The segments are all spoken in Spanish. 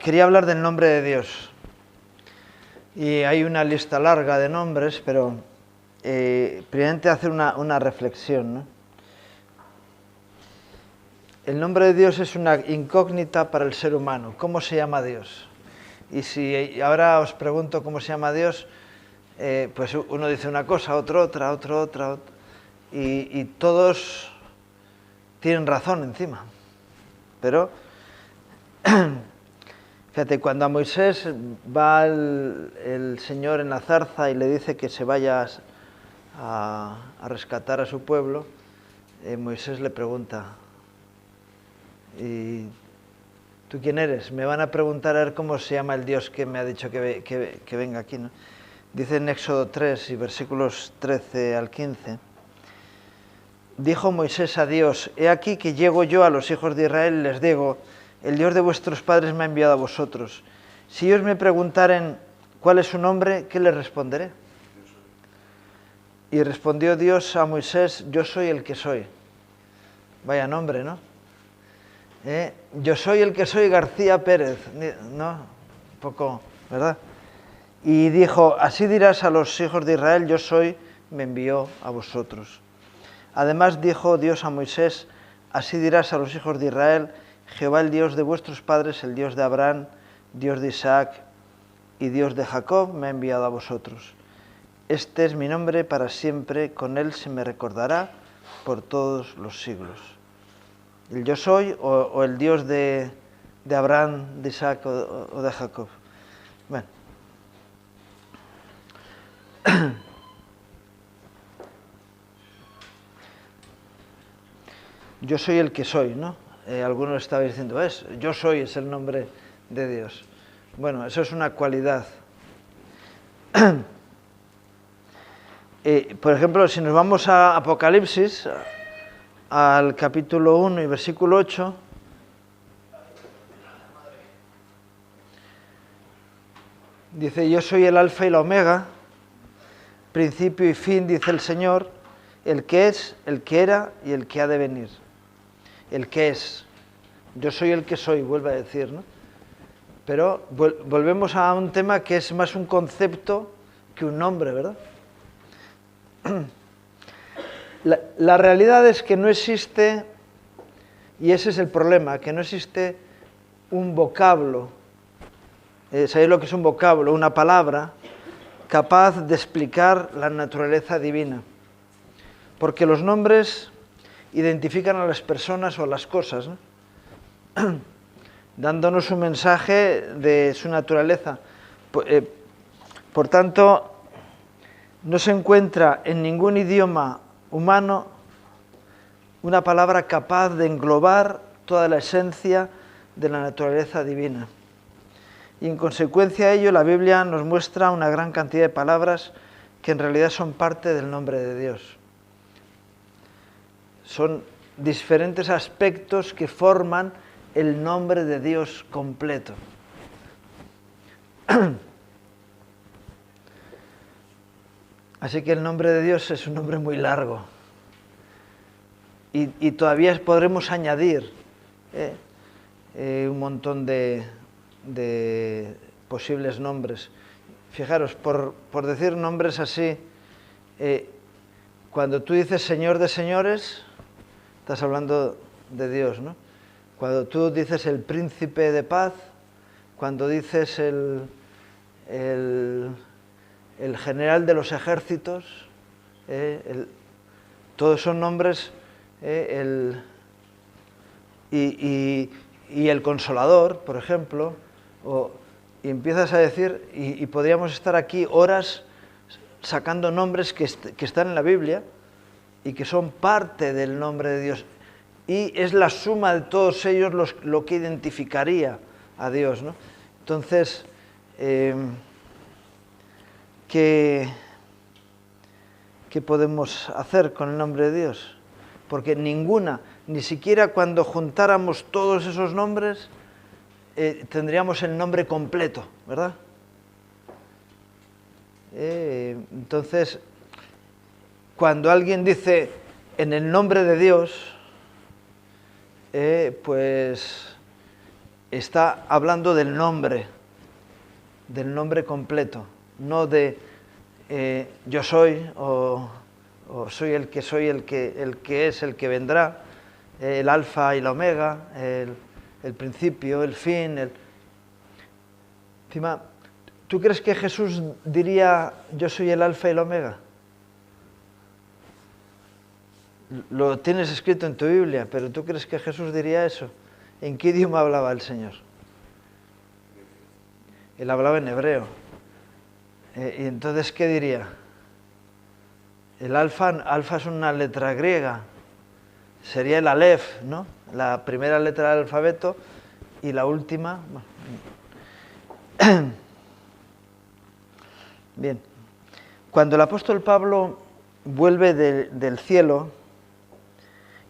quería hablar del nombre de Dios. Y hay una lista larga de nombres, pero primeramente hacer una reflexión, ¿no? El nombre de Dios es una incógnita para el ser humano. ¿Cómo se llama Dios? Y si ahora os pregunto cómo se llama Dios, pues uno dice una cosa, otro otra. Y todos tienen razón encima. Pero, fíjate, cuando a Moisés va el Señor en la zarza y le dice que se vaya a rescatar a su pueblo, Moisés le pregunta, ¿y tú quién eres? Me van a preguntar a ver cómo se llama el Dios que me ha dicho que venga aquí, ¿no? Dice en Éxodo 3 y versículos 13 al 15, dijo Moisés a Dios, he aquí que llego yo a los hijos de Israel y les digo, el Dios de vuestros padres me ha enviado a vosotros. Si ellos me preguntaren cuál es su nombre, ¿qué les responderé? Y respondió Dios a Moisés, yo soy el que soy. Vaya nombre, ¿no? Yo soy el que soy García Pérez, ¿no? Un poco, ¿verdad? Y dijo, así dirás a los hijos de Israel, yo soy, me envió a vosotros. Además dijo Dios a Moisés, así dirás a los hijos de Israel, Jehová el Dios de vuestros padres, el Dios de Abraham, Dios de Isaac y Dios de Jacob, me ha enviado a vosotros. Este es mi nombre para siempre, con él se me recordará por todos los siglos. El yo soy o el Dios de Abraham, de Isaac o de Jacob. Bueno. Yo soy el que soy, ¿no? Algunos estaban diciendo, yo soy es el nombre de Dios. Bueno, eso es una cualidad. Por ejemplo, si nos vamos a Apocalipsis, al capítulo 1 y versículo 8, dice, yo soy el alfa y la omega, principio y fin, dice el Señor, el que es, el que era y el que ha de venir. El que es. Yo soy el que soy, vuelve a decir, ¿no? Pero volvemos a un tema que es más un concepto que un nombre, ¿verdad? La realidad es que no existe, y ese es el problema, que no existe un vocablo. ¿Sabéis lo que es un vocablo? Una palabra capaz de explicar la naturaleza divina. Porque los nombres identifican a las personas o a las cosas, ¿no? Dándonos un mensaje de su naturaleza. Por tanto, no se encuentra en ningún idioma humano una palabra capaz de englobar toda la esencia de la naturaleza divina. Y en consecuencia de ello, la Biblia nos muestra una gran cantidad de palabras que en realidad son parte del nombre de Dios. Son diferentes aspectos que forman el nombre de Dios completo. Así que el nombre de Dios es un nombre muy largo. Y todavía podremos añadir un montón de posibles nombres. Fijaros, por decir nombres así, cuando tú dices Señor de señores, estás hablando de Dios, ¿no? Cuando tú dices el príncipe de paz, cuando dices el general de los ejércitos, todos son nombres, y el consolador, por ejemplo, y empiezas a decir, y podríamos estar aquí horas sacando nombres que están en la Biblia y que son parte del nombre de Dios. Y es la suma de todos ellos lo que identificaría a Dios, ¿no? Entonces, ¿qué podemos hacer con el nombre de Dios? Porque ni siquiera cuando juntáramos todos esos nombres, tendríamos el nombre completo, ¿verdad? Entonces, cuando alguien dice en el nombre de Dios, pues está hablando del nombre completo, no de yo soy o soy el que es, el que vendrá, el alfa y la omega, el principio, el fin. Encima, ¿tú crees que Jesús diría yo soy el alfa y el omega? Lo tienes escrito en tu Biblia, pero ¿tú crees que Jesús diría eso? ¿En qué idioma hablaba el Señor? Él hablaba en hebreo. ¿Y entonces qué diría? El alfa es una letra griega. Sería el alef, ¿no? La primera letra del alfabeto y la última. Bien. Cuando el apóstol Pablo vuelve del cielo,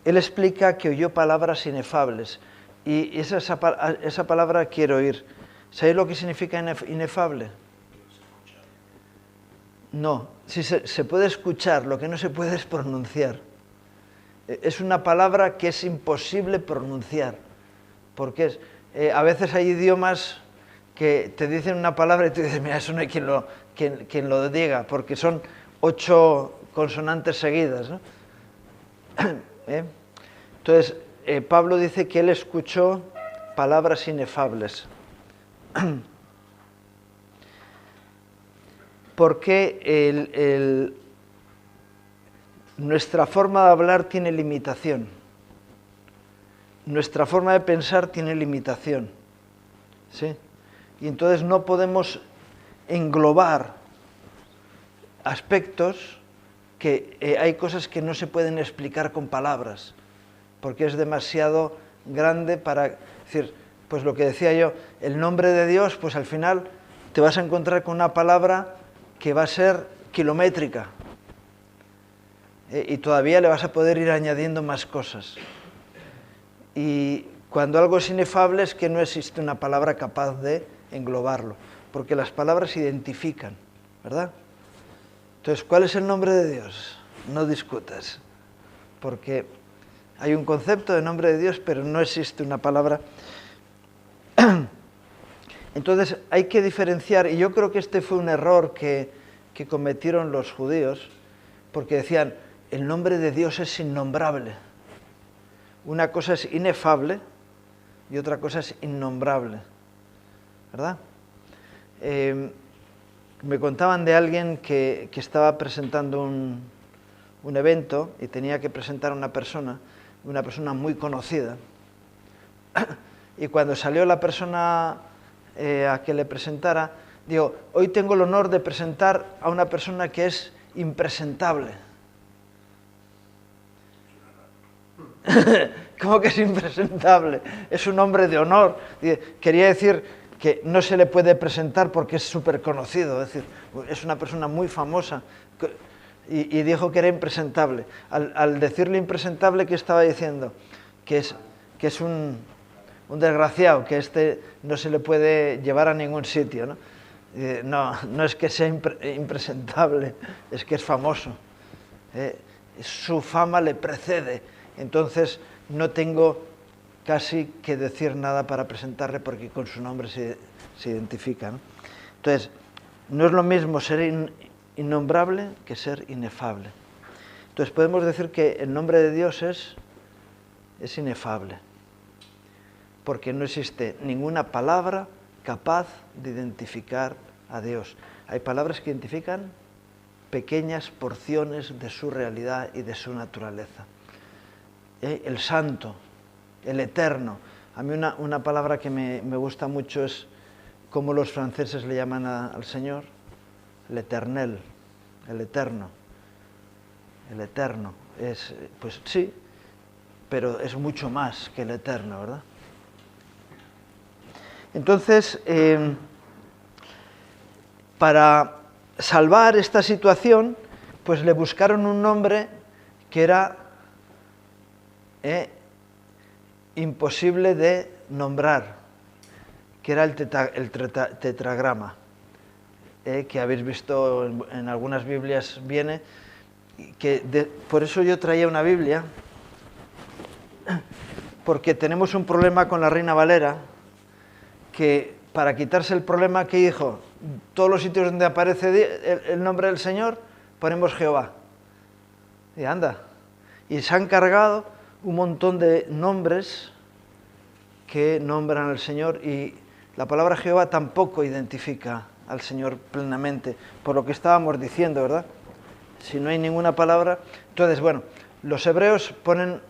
él explica que oyó palabras inefables. Y esa palabra quiero oír. ¿Sabéis lo que significa inefable? No, sí se puede escuchar, lo que no se puede es pronunciar. Es una palabra que es imposible pronunciar, porque a veces hay idiomas que te dicen una palabra y tú dices, mira, eso no hay quien lo diga, porque son 8 consonantes seguidas, ¿no? Entonces, Pablo dice que él escuchó palabras inefables. Porque nuestra forma de hablar tiene limitación. Nuestra forma de pensar tiene limitación. ¿Sí? Y entonces no podemos englobar aspectos que hay cosas que no se pueden explicar con palabras, porque es demasiado grande para decir, pues lo que decía yo, el nombre de Dios, pues al final te vas a encontrar con una palabra que va a ser kilométrica y todavía le vas a poder ir añadiendo más cosas. Y cuando algo es inefable es que no existe una palabra capaz de englobarlo, porque las palabras se identifican, ¿verdad? Entonces, ¿cuál es el nombre de Dios? No discutas, porque hay un concepto de nombre de Dios, pero no existe una palabra. Entonces hay que diferenciar, y yo creo que este fue un error que cometieron los judíos, porque decían, el nombre de Dios es innombrable. Una cosa es inefable y otra cosa es innombrable, ¿verdad? Me contaban de alguien que estaba presentando un evento y tenía que presentar a una persona muy conocida. Y cuando salió la persona a que le presentara, digo, hoy tengo el honor de presentar a una persona que es impresentable. ¿Cómo que es impresentable? Es un hombre de honor. Quería decir que no se le puede presentar porque es súper conocido, es decir, es una persona muy famosa. Y dijo que era impresentable. Al decirle impresentable, ¿qué estaba diciendo? Que es un desgraciado, que no se le puede llevar a ningún sitio, ¿no? No es que sea impresentable, es que es famoso. Su fama le precede, entonces no tengo casi que decir nada para presentarle porque con su nombre se identifica, ¿no? Entonces, no es lo mismo ser innombrable que ser inefable. Entonces podemos decir que el nombre de Dios es inefable, porque no existe ninguna palabra capaz de identificar a Dios. Hay palabras que identifican pequeñas porciones de su realidad y de su naturaleza. El santo, el eterno. A mí una palabra que me gusta mucho es como los franceses le llaman al Señor, l'Éternel, el eterno. El eterno. Pues sí, pero es mucho más que el eterno, ¿verdad? Entonces, para salvar esta situación, pues le buscaron un nombre que era imposible de nombrar, que era el tetragrama, que habéis visto en algunas Biblias viene, por eso yo traía una Biblia, porque tenemos un problema con la Reina Valera, que para quitarse el problema, ¿qué dijo? Todos los sitios donde aparece el nombre del Señor, ponemos Jehová. Y anda. Y se han cargado un montón de nombres que nombran al Señor, y la palabra Jehová tampoco identifica al Señor plenamente, por lo que estábamos diciendo, ¿verdad? Si no hay ninguna palabra. Entonces, bueno, los hebreos ponen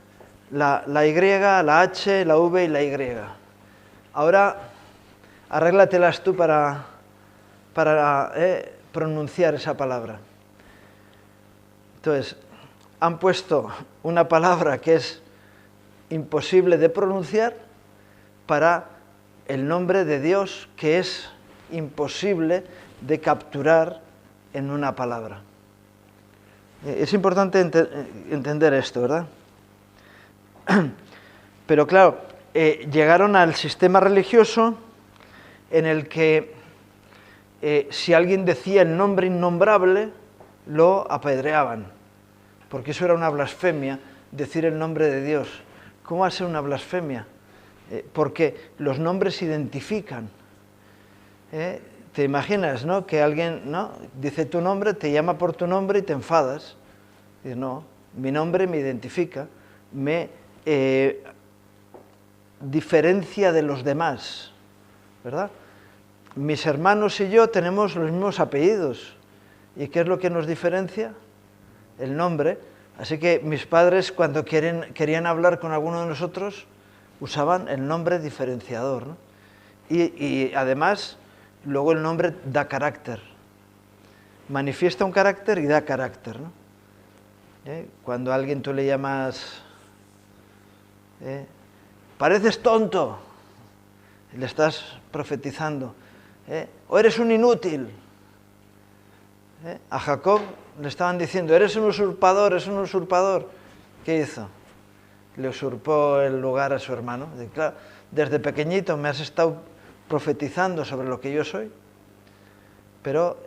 la Y, la H, la V y la Y. Ahora, arréglatelas tú para pronunciar esa palabra. Entonces, han puesto una palabra que es imposible de pronunciar para el nombre de Dios, que es imposible de capturar en una palabra. Es importante entender esto, ¿verdad? Pero claro, llegaron al sistema religioso en el que si alguien decía el nombre innombrable, lo apedreaban, porque eso era una blasfemia, decir el nombre de Dios. ¿Cómo va a ser una blasfemia? Porque los nombres identifican. ¿Te imaginas, no? Que alguien, ¿no?, dice tu nombre, te llama por tu nombre y te enfadas. Dices, no, mi nombre me identifica, me diferencia de los demás, ¿verdad? Mis hermanos y yo tenemos los mismos apellidos. ¿Y qué es lo que nos diferencia? El nombre. Así que mis padres, cuando querían hablar con alguno de nosotros, usaban el nombre diferenciador, ¿no? Y además, luego el nombre da carácter. Manifiesta un carácter y da carácter, ¿no? Cuando a alguien tú le llamas, pareces tonto, le estás profetizando, o eres un inútil. A Jacob le estaban diciendo, eres un usurpador, eres un usurpador. ¿Qué hizo? Le usurpó el lugar a su hermano. Claro, desde pequeñito me has estado profetizando sobre lo que yo soy, pero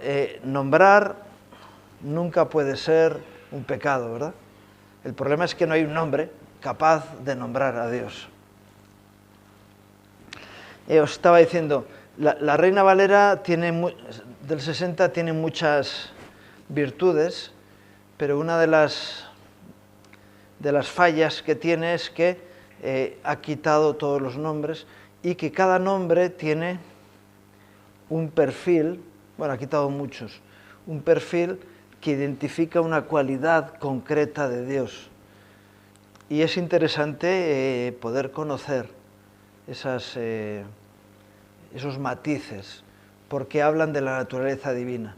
nombrar nunca puede ser un pecado, ¿verdad? El problema es que no hay un nombre capaz de nombrar a Dios. Os estaba diciendo, la Reina Valera del 60 tiene muchas virtudes, pero una de las fallas que tiene es que ha quitado todos los nombres y que cada nombre tiene un perfil, bueno, ha quitado muchos, un perfil que identifica una cualidad concreta de Dios. Y es interesante poder conocer esos matices, porque hablan de la naturaleza divina.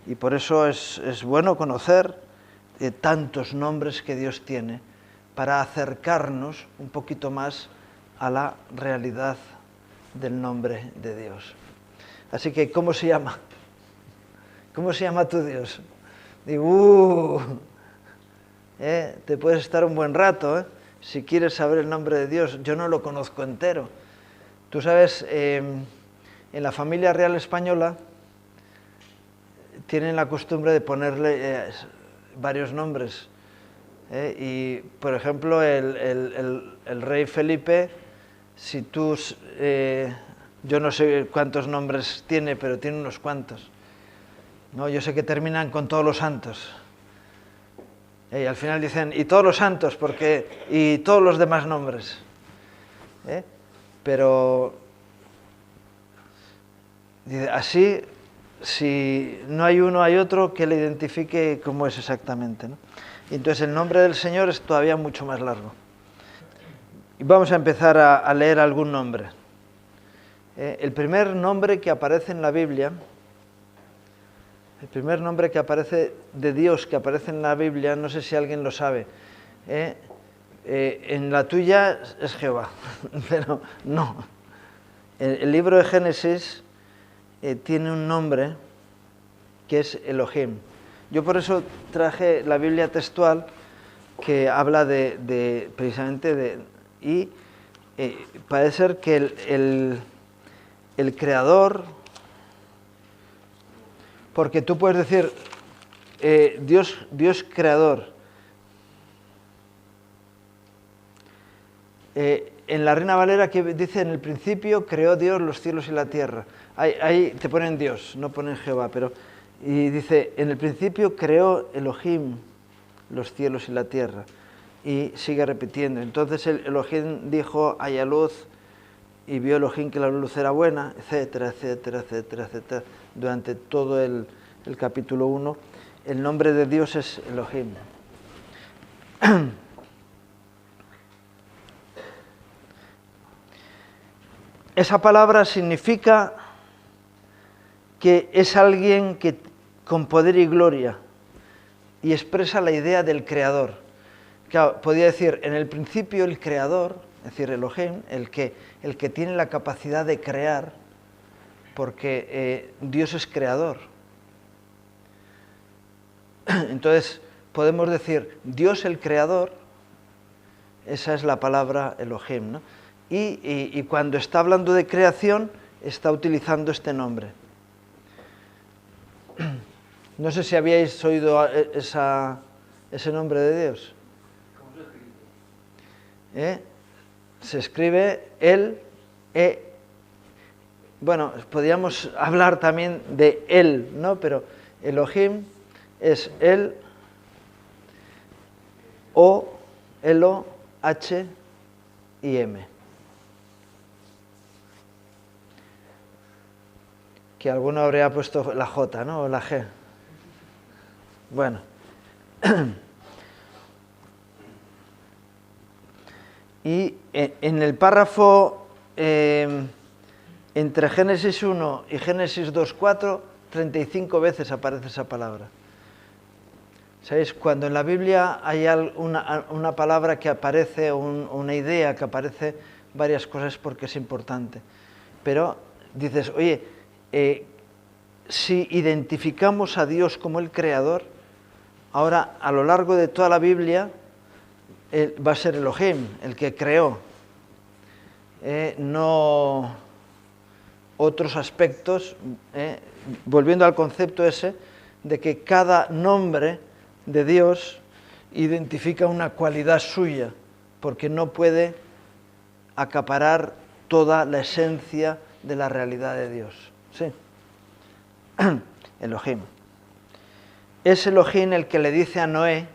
Y por eso es bueno conocer tantos nombres que Dios tiene, para acercarnos un poquito más a la realidad del nombre de Dios. Así que, ¿cómo se llama? ¿Cómo se llama tu Dios? Digo, te puedes estar un buen rato, si quieres saber el nombre de Dios. Yo no lo conozco entero. Tú sabes, en la familia real española tienen la costumbre de ponerle varios nombres. Y, por ejemplo, el rey Felipe, si tú, yo no sé cuántos nombres tiene, pero tiene unos cuantos. No, yo sé que terminan con todos los santos. Y al final dicen, y todos los santos, y todos los demás nombres. Pero así, si no hay uno, hay otro que le identifique cómo es exactamente, ¿no? Y entonces el nombre del Señor es todavía mucho más largo. Y vamos a empezar a leer algún nombre. El primer nombre que aparece en la Biblia, el primer nombre que aparece de Dios que aparece en la Biblia, no sé si alguien lo sabe, en la tuya es Jehová, pero no. El libro de Génesis tiene un nombre que es Elohim. Yo por eso traje la Biblia textual, que habla precisamente de... Y parece ser que el creador, porque tú puedes decir Dios creador. en la Reina Valera que dice, en el principio creó Dios los cielos y la tierra. Ahí te ponen Dios, no ponen Jehová, pero... Y dice, en el principio creó Elohim los cielos y la tierra. Y sigue repitiendo. Entonces el Elohim dijo, haya luz, y vio Elohim que la luz era buena, etcétera, etcétera, etcétera, etcétera. Durante todo el capítulo 1, el nombre de Dios es Elohim. Esa palabra significa que es alguien que con poder y gloria, y expresa la idea del creador. Claro, podría decir, en el principio el creador, es decir, Elohim, el que tiene la capacidad de crear, porque Dios es creador. Entonces, podemos decir, Dios el creador, esa es la palabra Elohim, ¿no? Y cuando está hablando de creación, está utilizando este nombre. No sé si habíais oído ese nombre de Dios. ¿Cómo se escribe? Se escribe el, bueno, podríamos hablar también de él, ¿no? Pero Elohim es el, O, Elo, H y M. Que alguno habría puesto la J, ¿no? O la G. Bueno. Y en el párrafo entre Génesis 1 y Génesis 2:4, 35 veces aparece esa palabra. ¿Sabéis? Cuando en la Biblia hay una palabra que aparece, una idea que aparece, varias cosas porque es importante. Pero dices, oye, si identificamos a Dios como el creador, ahora a lo largo de toda la Biblia va a ser Elohim, el que creó, no otros aspectos, volviendo al concepto ese de que cada nombre de Dios identifica una cualidad suya, porque no puede acaparar toda la esencia de la realidad de Dios. Sí. Elohim. Es Elohim el que le dice a Noé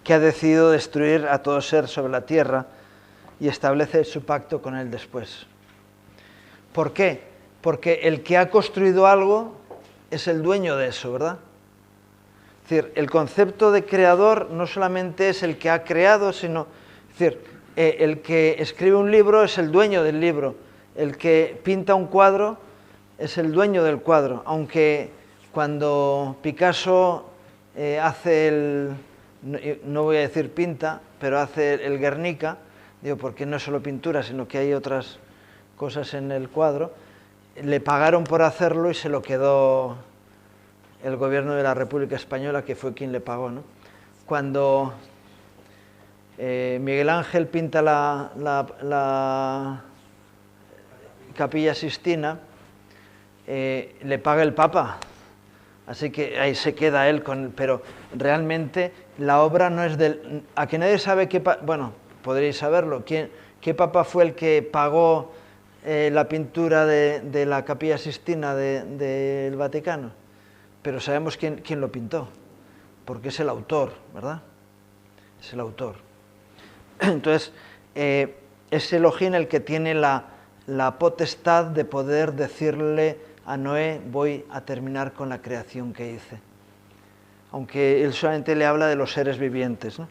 que ha decidido destruir a todo ser sobre la tierra y establece su pacto con él después. ¿Por qué? Porque el que ha construido algo es el dueño de eso, ¿verdad? Es decir, el concepto de creador no solamente es el que ha creado, sino, es decir, el que escribe un libro es el dueño del libro, el que pinta un cuadro es el dueño del cuadro, aunque cuando Picasso hace no voy a decir pinta, pero hace el Guernica, digo, porque no es solo pintura, sino que hay otras cosas en el cuadro, le pagaron por hacerlo y se lo quedó el gobierno de la República Española, que fue quien le pagó, ¿no? Cuando Miguel Ángel pinta la Capilla Sixtina, le paga el Papa, así que ahí se queda él pero realmente la obra no es del... A que nadie sabe bueno, podréis saberlo, ¿qué Papa fue el que pagó la pintura de la Capilla Sixtina del Vaticano? Pero sabemos quién lo pintó, porque es el autor, ¿verdad? Es el autor. Entonces, es Elohim el que tiene la potestad de poder decirle a Noé, voy a terminar con la creación que hice. Aunque él solamente le habla de los seres vivientes, ¿no?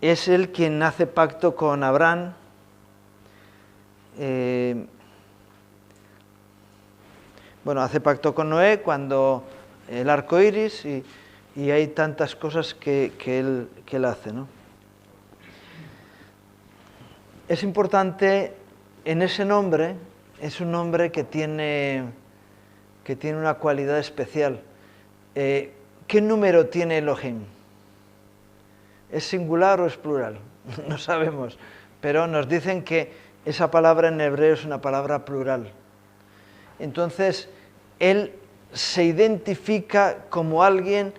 Es él quien hace pacto con Abraham. Bueno, hace pacto con Noé cuando el arco iris y hay tantas cosas que él hace, ¿no? Es importante, en ese nombre, es un nombre que tiene una cualidad especial. ¿Qué número tiene Elohim? ¿Es singular o es plural? No sabemos, pero nos dicen que esa palabra en hebreo es una palabra plural. Entonces, él se identifica como alguien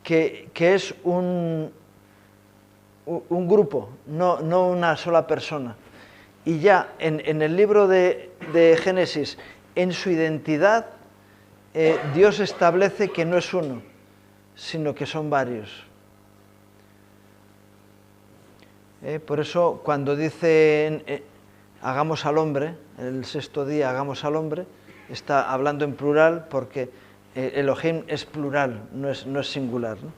que es un un grupo, no una sola persona. Y ya en el libro de Génesis, en su identidad, Dios establece que no es uno, sino que son varios. Por eso cuando dice hagamos al hombre, el sexto día hagamos al hombre, está hablando en plural porque Elohim es plural, no es singular, ¿no?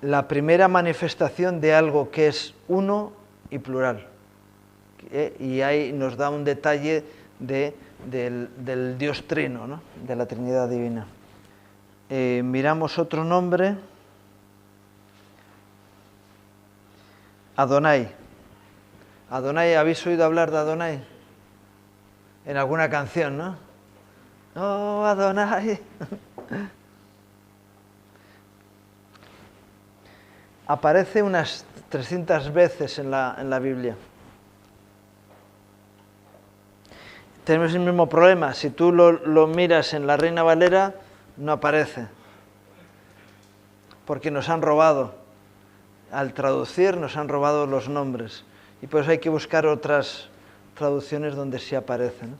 La primera manifestación de algo que es uno y plural. Y ahí nos da un detalle del Dios Trino, ¿no? De la Trinidad Divina. Miramos otro nombre. Adonai. Adonai, ¿habéis oído hablar de Adonai? En alguna canción, ¿no? Oh, Adonai. Aparece unas 300 veces en la Biblia. Tenemos el mismo problema. Si tú lo miras en la Reina Valera, no aparece. Porque nos han robado. Al traducir nos han robado los nombres. Y por eso hay que buscar otras traducciones donde sí aparece, ¿no?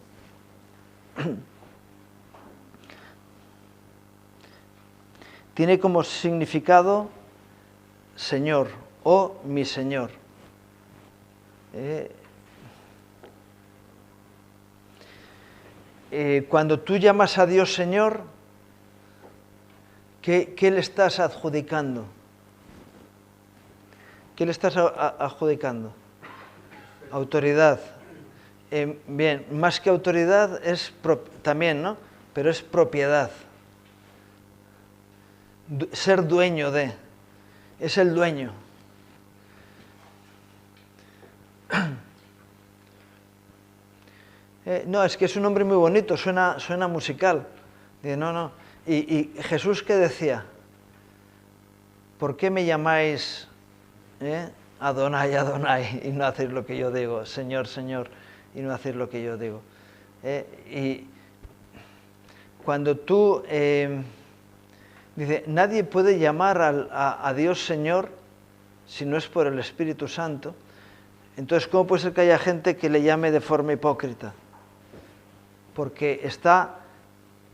Tiene como significado Señor o mi Señor. Cuando tú llamas a Dios Señor, ¿qué le estás adjudicando? ¿Qué le estás adjudicando? Autoridad. Bien, más que autoridad es también, ¿no? Pero es propiedad. Ser dueño de. Es el dueño. No, es que es un nombre muy bonito, suena musical. Dice, no. ¿Y Jesús qué decía? ¿Por qué me llamáis Adonai, Adonai, y no hacéis lo que yo digo? Señor, Señor, y no hacéis lo que yo digo. Y cuando tú... dice, nadie puede llamar a Dios Señor si no es por el Espíritu Santo. Entonces, ¿cómo puede ser que haya gente que le llame de forma hipócrita? Porque está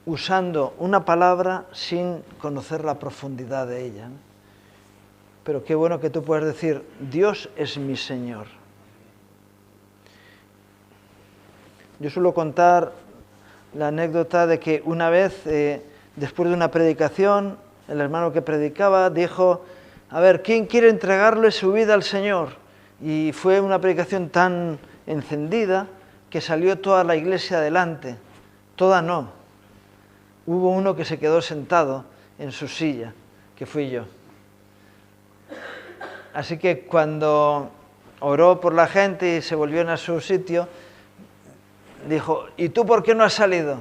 usando una palabra sin conocer la profundidad de ella, ¿no? Pero qué bueno que tú puedas decir, Dios es mi Señor. Yo suelo contar la anécdota de que una vez, después de una predicación, el hermano que predicaba dijo, a ver, ¿quién quiere entregarle su vida al Señor? Y fue una predicación tan encendida que salió toda la iglesia adelante. Toda no. Hubo uno que se quedó sentado en su silla, que fui yo. Así que cuando oró por la gente y se volvió a su sitio, dijo, ¿y tú por qué no has salido?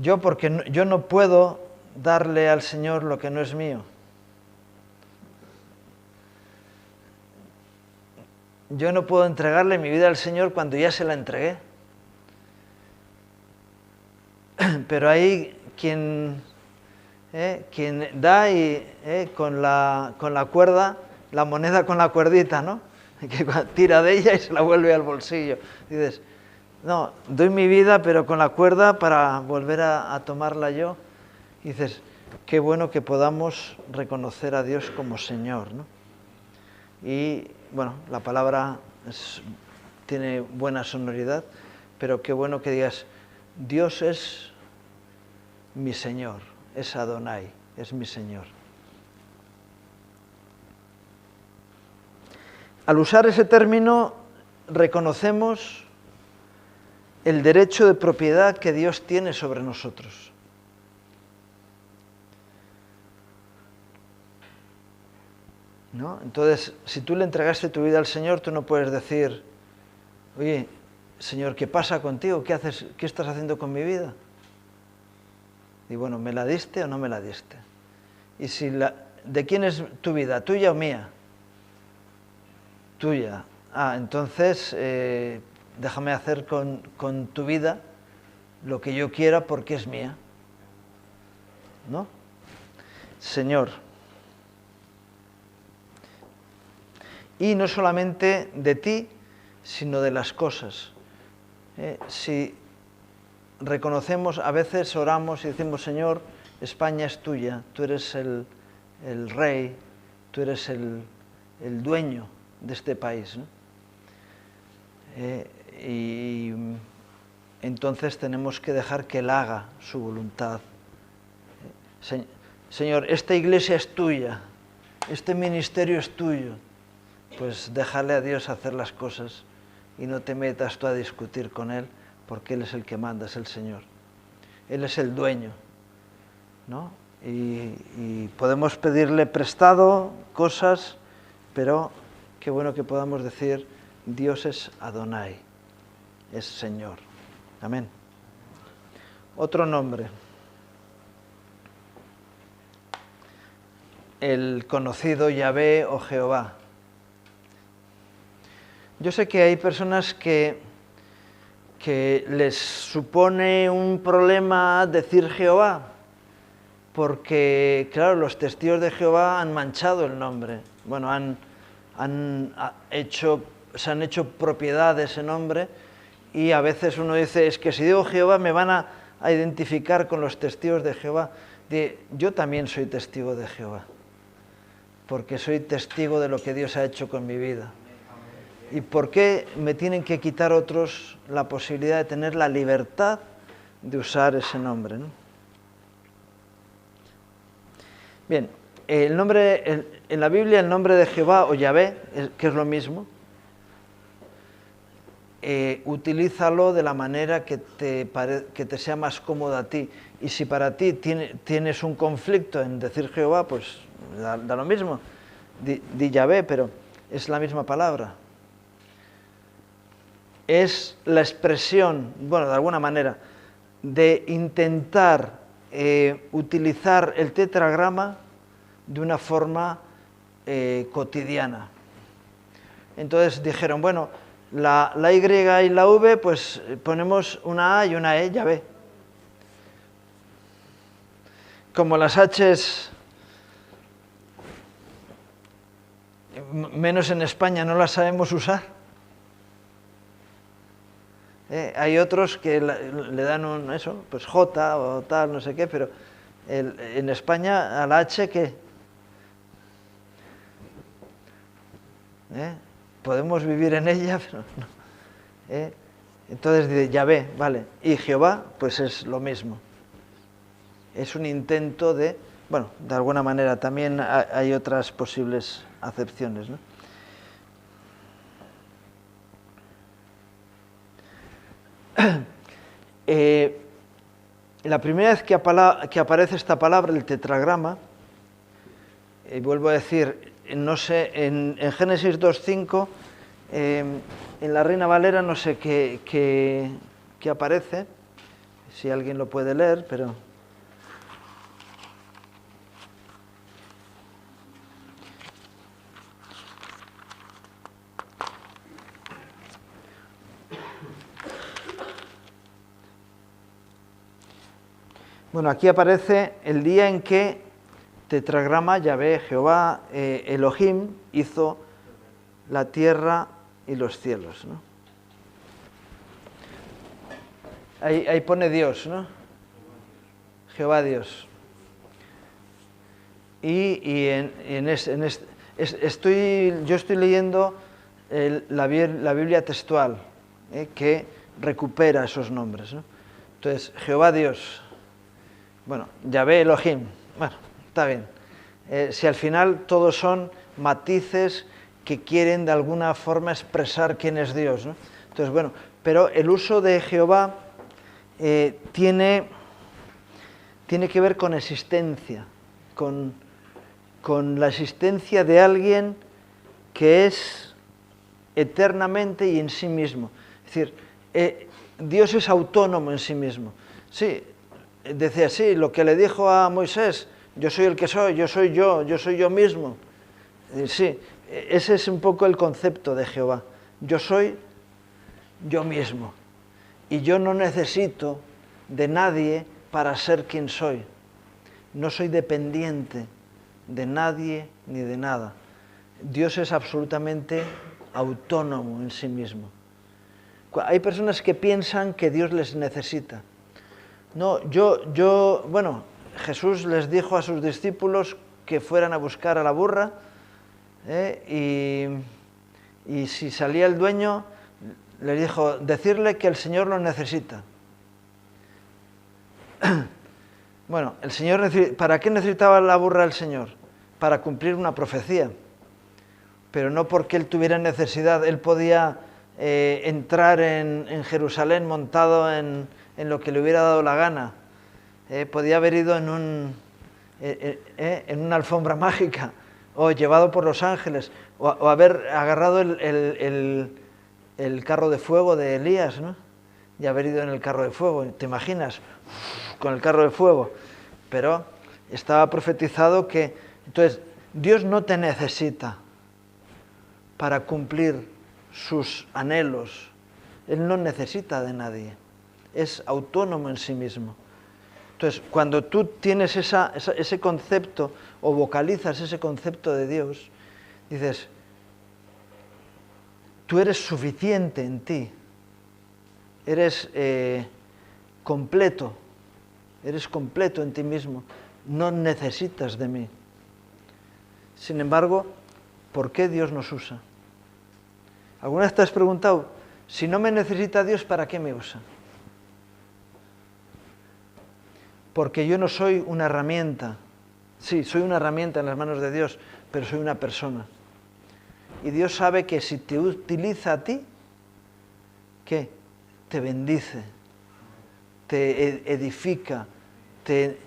Yo porque yo no puedo darle al Señor lo que no es mío. Yo no puedo entregarle mi vida al Señor cuando ya se la entregué. Pero ahí quien da y con la cuerda, la moneda con la cuerdita, ¿no? Que tira de ella y se la vuelve al bolsillo. Dices, no, doy mi vida pero con la cuerda para volver a tomarla yo. Y dices, qué bueno que podamos reconocer a Dios como Señor, ¿no? Y bueno, la palabra tiene buena sonoridad, pero qué bueno que digas, Dios es mi Señor, es Adonai, es mi Señor. Al usar ese término, reconocemos el derecho de propiedad que Dios tiene sobre nosotros. ¿No? Entonces, si tú le entregaste tu vida al Señor, tú no puedes decir, oye, Señor, ¿qué pasa contigo? ¿Qué haces? ¿Qué estás haciendo con mi vida? Y bueno, ¿me la diste o no me la diste? Y si ¿de quién es tu vida? ¿Tuya o mía? Tuya. Entonces déjame hacer con tu vida lo que yo quiera porque es mía. ¿No? Señor. y no solamente de ti, sino de las cosas. Si reconocemos, a veces oramos y decimos, Señor, España es tuya, tú eres el rey, tú eres el dueño de este país, ¿no? Y entonces tenemos que dejar que Él haga su voluntad. Señor, esta iglesia es tuya, este ministerio es tuyo. Pues déjale a Dios hacer las cosas y no te metas tú a discutir con Él, porque Él es el que manda, es el Señor. Él es el dueño, ¿no? Y podemos pedirle prestado cosas, pero qué bueno que podamos decir, Dios es Adonai, es Señor. Amén. Otro nombre. El conocido Yahvé o Jehová. Yo sé que hay personas que les supone un problema decir Jehová, porque, claro, los testigos de Jehová han manchado el nombre. Bueno, se han hecho propiedad de ese nombre, y a veces uno dice, es que si digo Jehová me van a identificar con los testigos de Jehová. Yo también soy testigo de Jehová, porque soy testigo de lo que Dios ha hecho con mi vida. ¿Y por qué me tienen que quitar otros la posibilidad de tener la libertad de usar ese nombre, ¿no? Bien, en la Biblia el nombre de Jehová o Yahvé, que es lo mismo, utilízalo de la manera que te sea más cómoda a ti. Y si para ti tienes un conflicto en decir Jehová, pues da lo mismo, di Yahvé, pero es la misma palabra. Es la expresión, bueno, de alguna manera, de intentar utilizar el tetragrama de una forma cotidiana. Entonces dijeron, bueno, la Y y la V, pues ponemos una A y una E, Yahvé. Como las H's, menos en España, no las sabemos usar. Hay otros que le dan pues J o tal, no sé qué, pero en España a la H, ¿qué? Podemos vivir en ella, pero no. Entonces dice Yahvé, vale, y Jehová, pues es lo mismo. Es un intento de, bueno, de alguna manera también hay otras posibles acepciones, ¿no? La primera vez que aparece esta palabra, el tetragrama, vuelvo a decir, no sé, en Génesis 2.5, en la Reina Valera no sé qué aparece, si alguien lo puede leer, pero... Bueno, aquí aparece el día en que tetragrama, Yahvé, Jehová, Elohim, hizo la tierra y los cielos, ¿no? Ahí pone Dios, ¿no? Jehová Dios. Yo estoy leyendo la Biblia textual, que recupera esos nombres, ¿no? Entonces, Jehová Dios. Bueno, Yahvé Elohim, bueno, está bien. Si al final todos son matices que quieren de alguna forma expresar quién es Dios, ¿no? Entonces, bueno, pero el uso de Jehová tiene que ver con existencia, con la existencia de alguien que es eternamente y en sí mismo. Es decir, Dios es autónomo en sí mismo. Sí, decía así, lo que le dijo a Moisés, yo soy el que soy yo mismo. Sí, ese es un poco el concepto de Jehová. Yo soy yo mismo. Y yo no necesito de nadie para ser quien soy. No soy dependiente de nadie ni de nada. Dios es absolutamente autónomo en sí mismo. Hay personas que piensan que Dios les necesita. No, bueno, Jesús les dijo a sus discípulos que fueran a buscar a la burra, y si salía el dueño, les dijo, decirle que el Señor lo necesita. Bueno, el Señor, ¿para qué necesitaba la burra el Señor? Para cumplir una profecía. Pero no porque Él tuviera necesidad. Él podía entrar en Jerusalén montado en lo que le hubiera dado la gana. Podía haber ido en una alfombra mágica, o llevado por los ángeles, o haber agarrado el carro de fuego de Elías, ¿no? Y haber ido en el carro de fuego. ¿Te imaginas? Con el carro de fuego. Pero estaba profetizado que... Entonces, Dios no te necesita para cumplir sus anhelos. Él no necesita de nadie. Es autónomo en sí mismo. Entonces, cuando tú tienes ese concepto, o vocalizas ese concepto de Dios, dices, tú eres suficiente en ti, eres completo en ti mismo, no necesitas de mí. Sin embargo, ¿por qué Dios nos usa? ¿Alguna vez te has preguntado, si no me necesita Dios, ¿para qué me usa? Porque yo no soy una herramienta. Sí, soy una herramienta en las manos de Dios, pero soy una persona. Y Dios sabe que si te utiliza a ti, ¿qué? Te bendice, te edifica, te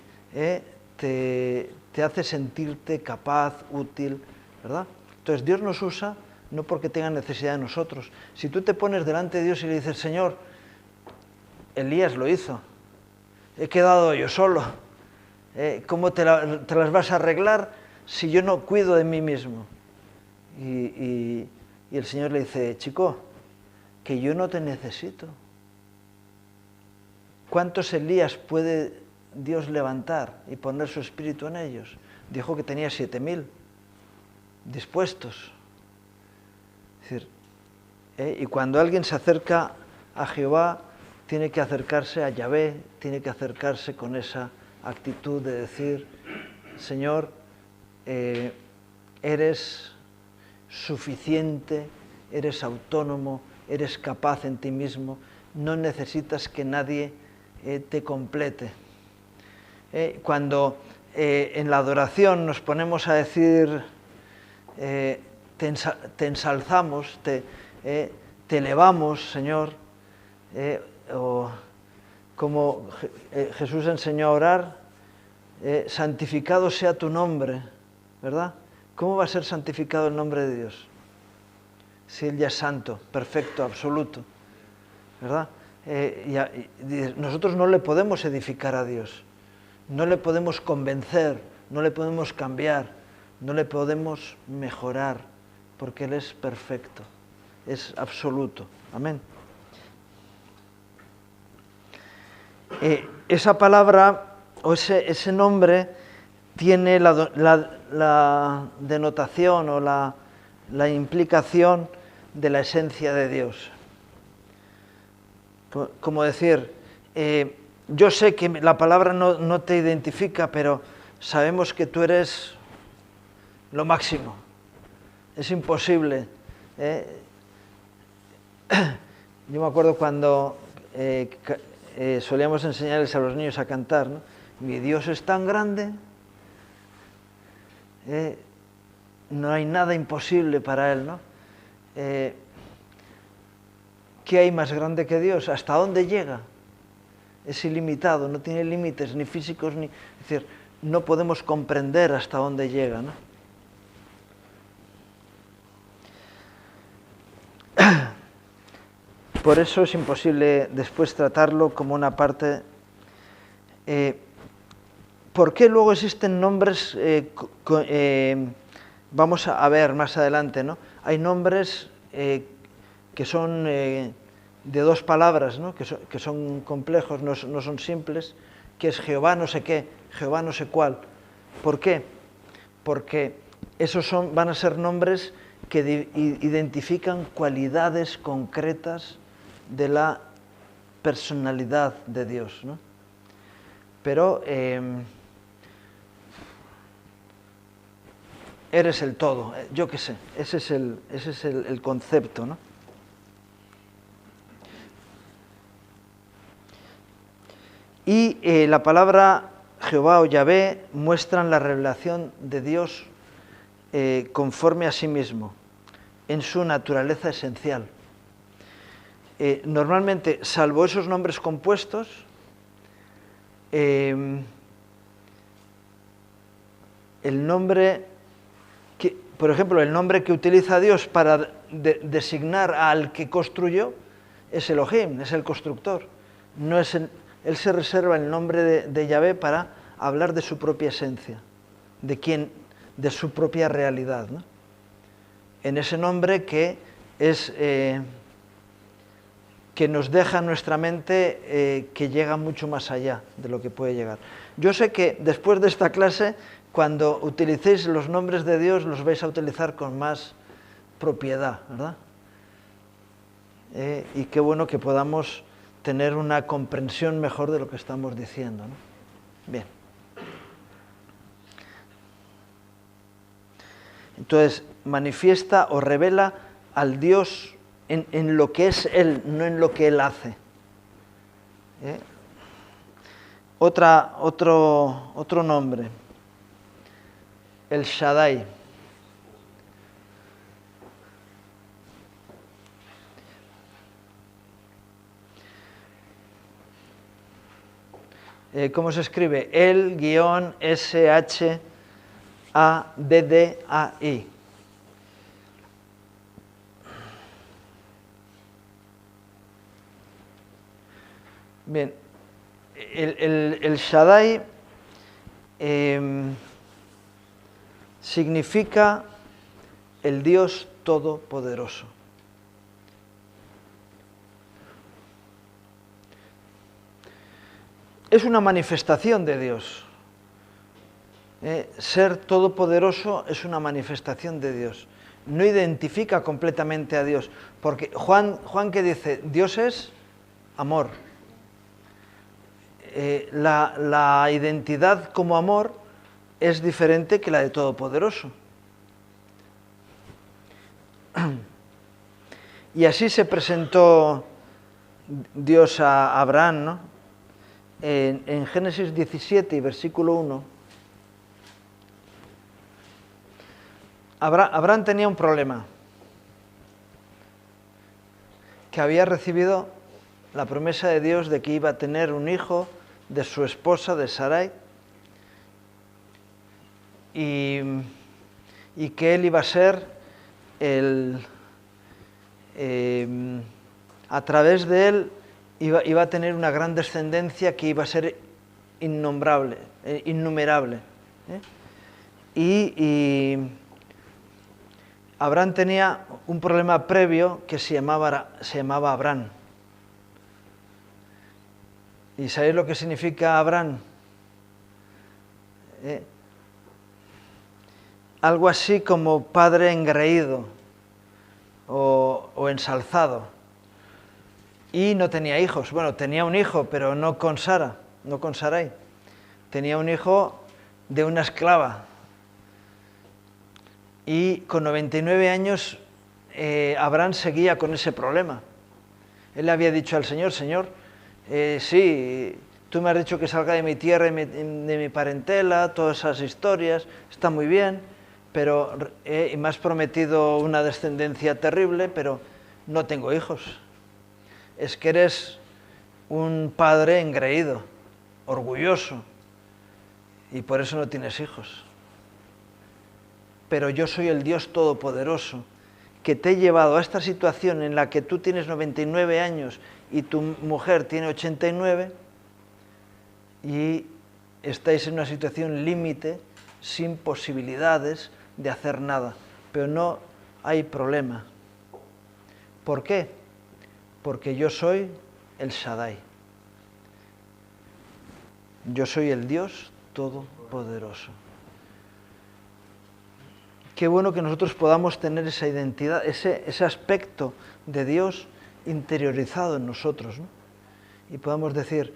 hace sentirte capaz, útil, ¿verdad? Entonces Dios nos usa no porque tenga necesidad de nosotros. Si tú te pones delante de Dios y le dices, Señor, Elías lo hizo, he quedado yo solo, ¿cómo te las vas a arreglar si yo no cuido de mí mismo? Y el Señor le dice, chico, que yo no te necesito. ¿Cuántos Elías puede Dios levantar y poner su espíritu en ellos? Dijo que tenía 7.000 dispuestos. Es decir, y cuando alguien se acerca a Jehová, tiene que acercarse a Yahvé, tiene que acercarse con esa actitud de decir, Señor, eres suficiente, eres autónomo, eres capaz en ti mismo, no necesitas que nadie te complete. Cuando en la adoración nos ponemos a decir, te ensalzamos, te elevamos, Señor, o como Jesús enseñó a orar, santificado sea tu nombre, ¿verdad? ¿Cómo va a ser santificado el nombre de Dios? Si Él ya es santo, perfecto, absoluto, ¿verdad? Nosotros no le podemos edificar a Dios, no le podemos convencer, no le podemos cambiar, no le podemos mejorar, porque Él es perfecto, es absoluto. Amén. Esa palabra o ese nombre tiene la denotación o la implicación de la esencia de Dios. Como decir, yo sé que la palabra no te identifica, pero sabemos que tú eres lo máximo. Es imposible. Yo me acuerdo cuando solíamos enseñarles a los niños a cantar, ¿no? Mi Dios es tan grande, no hay nada imposible para Él, ¿no? ¿Qué hay más grande que Dios? ¿Hasta dónde llega? Es ilimitado, no tiene límites ni físicos, es decir, no podemos comprender hasta dónde llega, ¿no? Por eso es imposible después tratarlo como una parte. ¿Por qué luego existen nombres? Vamos a ver más adelante, ¿no? Hay nombres que son de dos palabras, ¿no? Que son complejos, no son simples, que es Jehová no sé qué, Jehová no sé cuál. ¿Por qué? Porque esos van a ser nombres que identifican cualidades concretas de la personalidad de Dios, ¿no? Pero eres el todo, yo qué sé, ese es el concepto, ¿no? Y la palabra Jehová o Yahvé muestran la revelación de Dios conforme a sí mismo, en su naturaleza esencial. Normalmente, salvo esos nombres compuestos, el nombre, por ejemplo, el nombre que utiliza Dios para designar al que construyó es Elohim, es el constructor. No es él se reserva el nombre de Yahvé para hablar de su propia esencia, de su propia realidad, ¿no? En ese nombre que es que nos deja en nuestra mente que llega mucho más allá de lo que puede llegar. Yo sé que después de esta clase, cuando utilicéis los nombres de Dios, los vais a utilizar con más propiedad, ¿verdad? Y qué bueno que podamos tener una comprensión mejor de lo que estamos diciendo, ¿no? Bien. Entonces, manifiesta o revela al Dios en lo que es Él, no en lo que Él hace. Otro nombre, el Shaddai. ¿Cómo se escribe? El-SHADDAI. Bien, el Shaddai significa el Dios Todopoderoso. Es una manifestación de Dios. Ser todopoderoso es una manifestación de Dios. No identifica completamente a Dios, porque Juan que dice, Dios es amor. La identidad como amor es diferente que la de todopoderoso. Y así se presentó Dios a Abraham, ¿no? En Génesis 17 y versículo 1, Abraham tenía un problema, que había recibido la promesa de Dios de que iba a tener un hijo de su esposa, de Sarai, y que él iba a ser a través de él iba a tener una gran descendencia que iba a ser innumerable. Y Abraham tenía un problema previo que se llamaba Abraham. ¿Y sabéis lo que significa Abraham? Algo así como padre engreído o ensalzado. Y no tenía hijos. Bueno, tenía un hijo, pero no con Sara, no con Sarai. Tenía un hijo de una esclava. Y con 99 años Abraham seguía con ese problema. Él le había dicho al Señor, Señor, sí, tú me has dicho que salga de mi tierra y de mi parentela, todas esas historias, está muy bien, pero me has prometido una descendencia terrible, pero no tengo hijos. Es que eres un padre engreído, orgulloso, y por eso no tienes hijos. Pero yo soy el Dios Todopoderoso, que te he llevado a esta situación en la que tú tienes 99 años y tu mujer tiene 89, y estáis en una situación límite, sin posibilidades de hacer nada, pero no hay problema. ¿Por qué? Porque yo soy el Shaddai. Yo soy el Dios Todopoderoso. qué bueno que nosotros podamos tener esa identidad, ese aspecto de Dios interiorizado en nosotros, ¿no? Y podamos decir,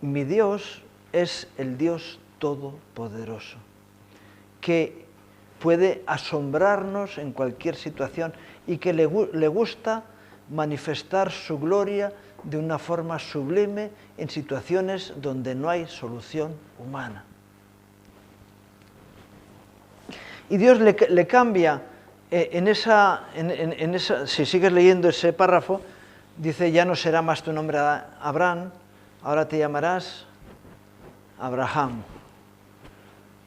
mi Dios es el Dios todopoderoso, que puede asombrarnos en cualquier situación y que le gusta manifestar su gloria de una forma sublime en situaciones donde no hay solución humana. Y Dios le cambia si sigues leyendo ese párrafo, dice, ya no será más tu nombre Abraham, ahora te llamarás Abraham.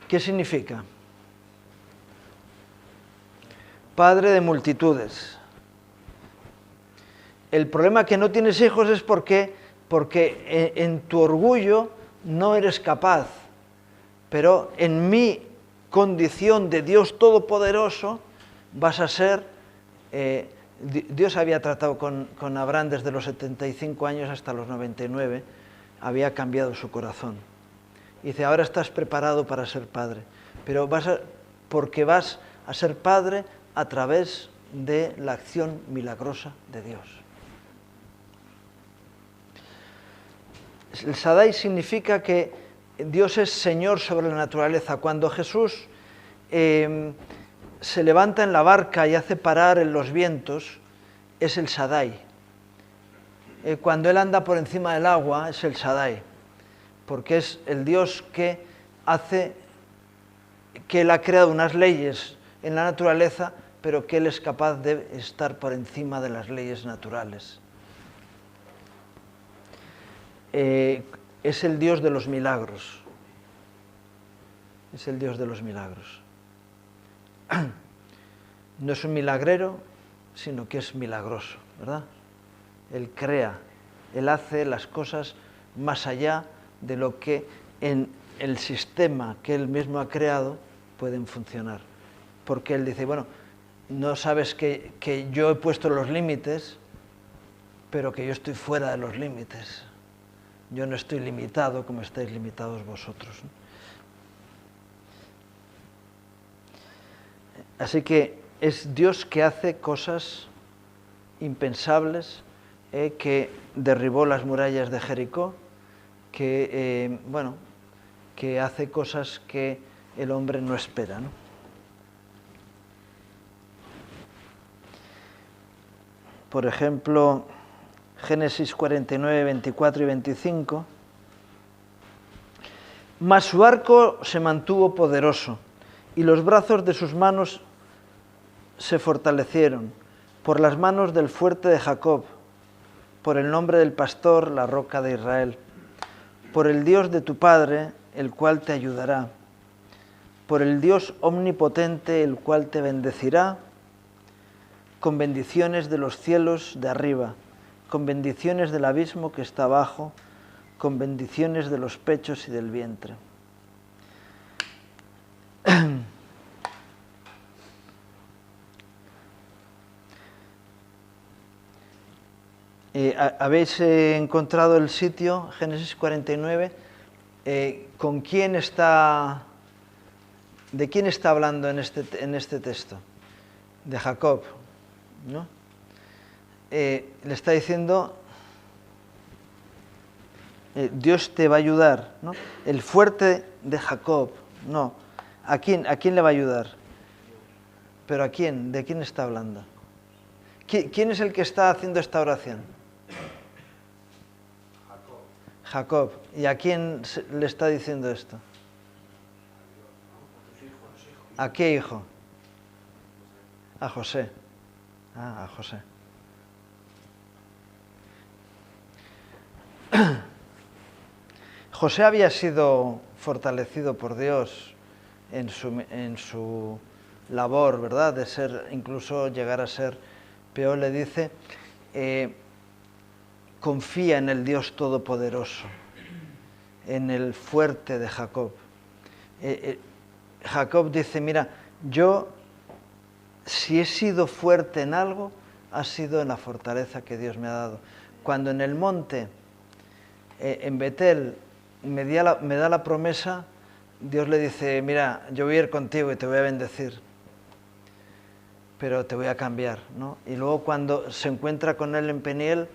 ¿Qué significa? Padre de multitudes. El problema que no tienes hijos es porque en tu orgullo no eres capaz, pero en mi condición de Dios Todopoderoso vas a ser... Dios había tratado con Abraham desde los 75 años hasta los 99, había cambiado su corazón. Y dice, ahora estás preparado para ser padre, pero porque vas a ser padre a través de la acción milagrosa de Dios. El Shaddai significa que Dios es Señor sobre la naturaleza. Cuando Jesús se levanta en la barca y hace parar en los vientos, es el Shaddai. Cuando Él anda por encima del agua, es el Shaddai, porque es el Dios que Él ha creado unas leyes en la naturaleza, pero que Él es capaz de estar por encima de las leyes naturales. Es el Dios de los milagros. Es el Dios de los milagros. No es un milagrero, sino que es milagroso, ¿verdad? Él crea, Él hace las cosas más allá de lo que en el sistema que Él mismo ha creado pueden funcionar. Porque Él dice, bueno, no sabes que yo he puesto los límites, pero que yo estoy fuera de los límites. Yo no estoy limitado como estáis limitados vosotros, ¿no? Así que es Dios que hace cosas impensables, que derribó las murallas de Jericó, que hace cosas que el hombre no espera, ¿no? Por ejemplo, Génesis 49, 24 y 25. Mas su arco se mantuvo poderoso, y los brazos de sus manos se fortalecieron por las manos del fuerte de Jacob, por el nombre del pastor, la roca de Israel, por el Dios de tu Padre, el cual te ayudará, por el Dios omnipotente, el cual te bendecirá, con bendiciones de los cielos de arriba, con bendiciones del abismo que está abajo, con bendiciones de los pechos y del vientre. Habéis encontrado el sitio, Génesis 49, ¿con quién está, de quién está hablando en este texto? De Jacob, ¿no? Le está diciendo, Dios te va a ayudar, ¿no? El fuerte de Jacob, no. ¿A quién le va a ayudar? ¿Pero a quién? ¿De quién está hablando? ¿Quién es el que está haciendo esta oración? Jacob. ¿Y a quién le está diciendo esto? ¿A qué hijo? A José. A José. José había sido fortalecido por Dios en su labor, ¿verdad? De ser, incluso llegar a ser peor, le dice, confía en el Dios Todopoderoso, en el fuerte de Jacob. Jacob dice, mira, yo, si he sido fuerte en algo, ha sido en la fortaleza que Dios me ha dado. Cuando en el monte, en Betel, me da la promesa, Dios le dice, mira, yo voy a ir contigo y te voy a bendecir. pero te voy a cambiar, ¿no? Y luego cuando se encuentra con él en Peniel,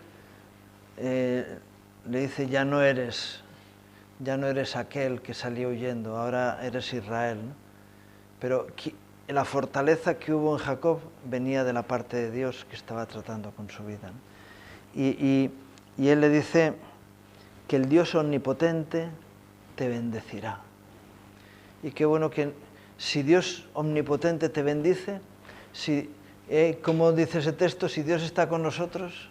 le dice, ya no eres aquel que salió huyendo, ahora eres Israel, ¿no? Pero la fortaleza que hubo en Jacob venía de la parte de Dios que estaba tratando con su vida, ¿no? Y él le dice que el Dios omnipotente te bendecirá. Y qué bueno que si Dios omnipotente te bendice, como dice ese texto, si Dios está con nosotros,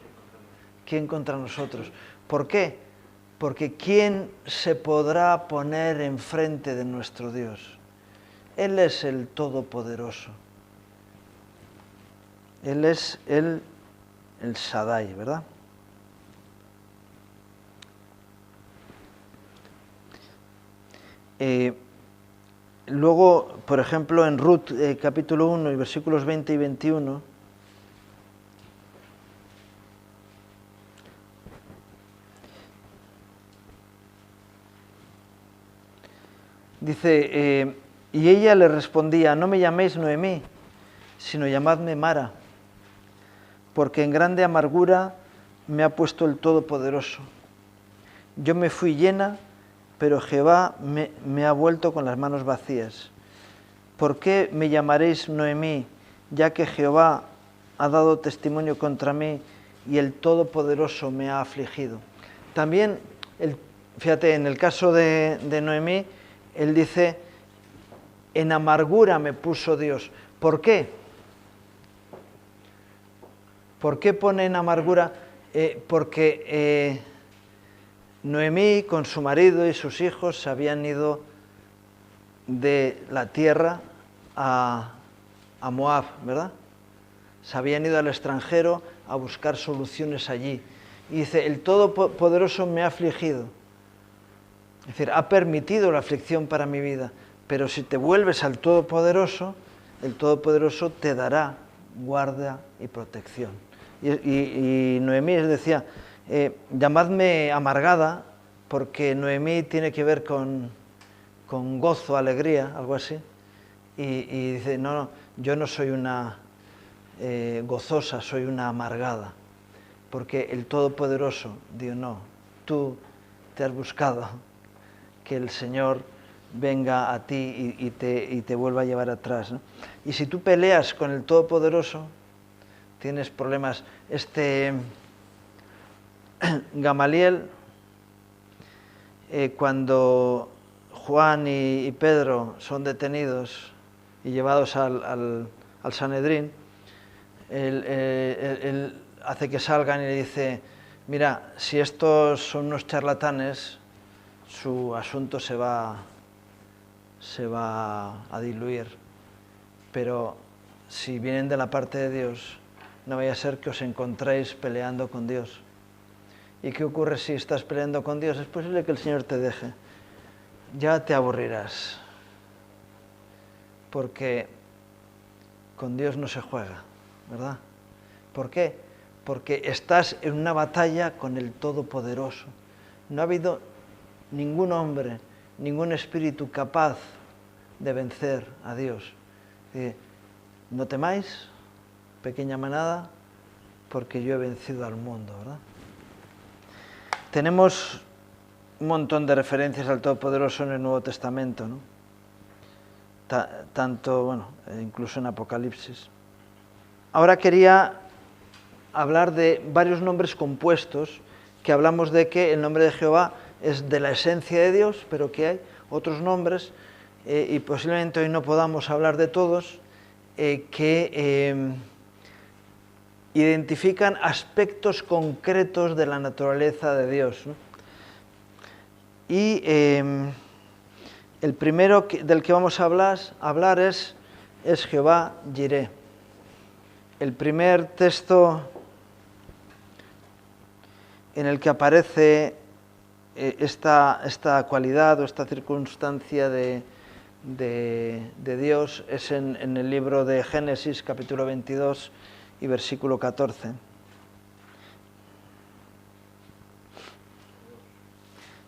¿quién contra nosotros? ¿Por qué? Porque ¿quién se podrá poner enfrente de nuestro Dios? Él es el Todopoderoso. Él es el Shaddai, ¿verdad? Luego, por ejemplo, en Ruth, capítulo 1, y versículos 20 y 21, dice, y ella le respondía, no me llaméis Noemí, sino llamadme Mara, porque en grande amargura me ha puesto el Todopoderoso. Yo me fui llena, pero Jehová me ha vuelto con las manos vacías. ¿Por qué me llamaréis Noemí, ya que Jehová ha dado testimonio contra mí y el Todopoderoso me ha afligido? También, fíjate, en el caso de Noemí, él dice, en amargura me puso Dios. ¿Por qué? ¿Por qué pone en amargura? Porque Noemí con su marido y sus hijos se habían ido de la tierra a Moab, ¿verdad? Se habían ido al extranjero a buscar soluciones allí. Y dice, el Todopoderoso me ha afligido. Es decir, ha permitido la aflicción para mi vida. Pero si te vuelves al Todopoderoso, el Todopoderoso te dará guarda y protección. Y Noemí decía, llamadme amargada, porque Noemí tiene que ver con gozo, alegría, algo así. Y dice, no, yo no soy una gozosa, soy una amargada. Porque el Todopoderoso dijo, no, tú te has buscado que el Señor venga a ti y te vuelva a llevar atrás, ¿no? Y si tú peleas con el Todopoderoso, tienes problemas. Gamaliel, cuando Juan y Pedro son detenidos y llevados al Sanedrín, él hace que salgan y le dice, mira, si estos son unos charlatanes, su asunto se va a diluir, pero si vienen de la parte de Dios, no vaya a ser que os encontréis peleando con Dios. ¿Y qué ocurre si estás peleando con Dios? Es posible que el Señor te deje. Ya te aburrirás, porque con Dios no se juega, ¿verdad? ¿Por qué? Porque estás en una batalla con el Todopoderoso. No ha habido ningún hombre, ningún espíritu capaz de vencer a Dios. No temáis, pequeña manada, porque yo he vencido al mundo, ¿verdad? Tenemos un montón de referencias al Todopoderoso en el Nuevo Testamento, ¿no? Tanto, bueno, incluso en Apocalipsis. Ahora quería hablar de varios nombres compuestos, que hablamos de que el nombre de Jehová es de la esencia de Dios, pero que hay otros nombres, y posiblemente hoy no podamos hablar de todos, que identifican aspectos concretos de la naturaleza de Dios, ¿no? Y el primero del que vamos a hablar es Jehová Jireh. El primer texto en el que aparece esta cualidad o esta circunstancia de Dios es en el libro de Génesis, capítulo 22 y versículo 14.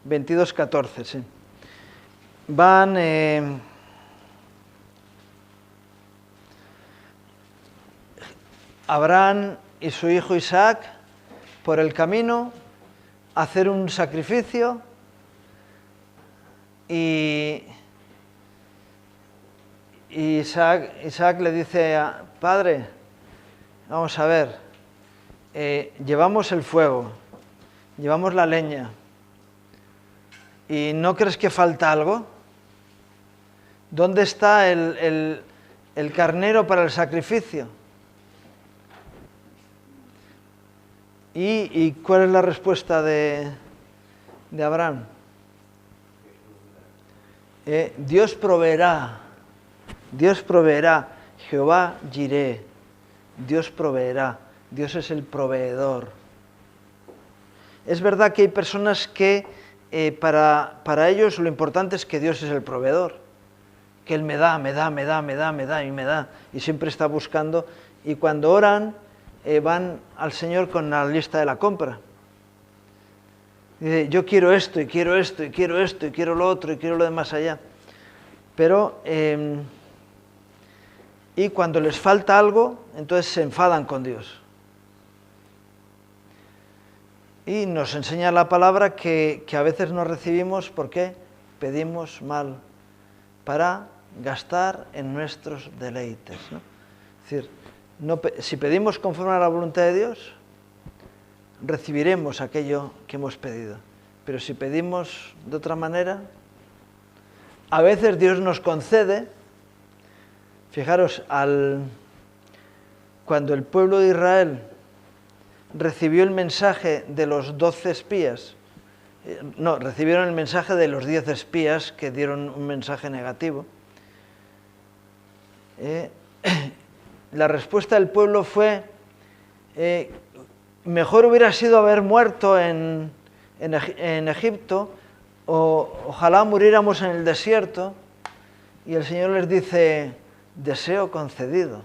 22:14, sí. Abraham y su hijo Isaac por el camino a hacer un sacrificio y Isaac le dice, padre, vamos a ver, llevamos el fuego, llevamos la leña, ¿y no crees que falta algo? ¿Dónde está el carnero para el sacrificio? ¿Y cuál es la respuesta de Abraham? Dios proveerá, Jehová Jireh, Dios proveerá, Dios es el proveedor. Es verdad que hay personas que para ellos lo importante es que Dios es el proveedor, que Él me da, y siempre está buscando, y cuando oran van al Señor con la lista de la compra. Dice, yo quiero esto, y quiero esto, y quiero esto, y quiero lo otro, y quiero lo de más allá. Pero, y cuando les falta algo, entonces se enfadan con Dios. Y nos enseña la palabra que a veces no recibimos porque pedimos mal, para gastar en nuestros deleites, ¿no? Es decir, si pedimos conforme a la voluntad de Dios, recibiremos aquello que hemos pedido. Pero si pedimos de otra manera, a veces Dios nos concede. Fijaros, cuando el pueblo de Israel recibió el mensaje de los 12 espías, recibieron el mensaje de los 10 espías que dieron un mensaje negativo, la respuesta del pueblo fue, mejor hubiera sido haber muerto en Egipto, o ojalá muriéramos en el desierto. Y el Señor les dice, deseo concedido.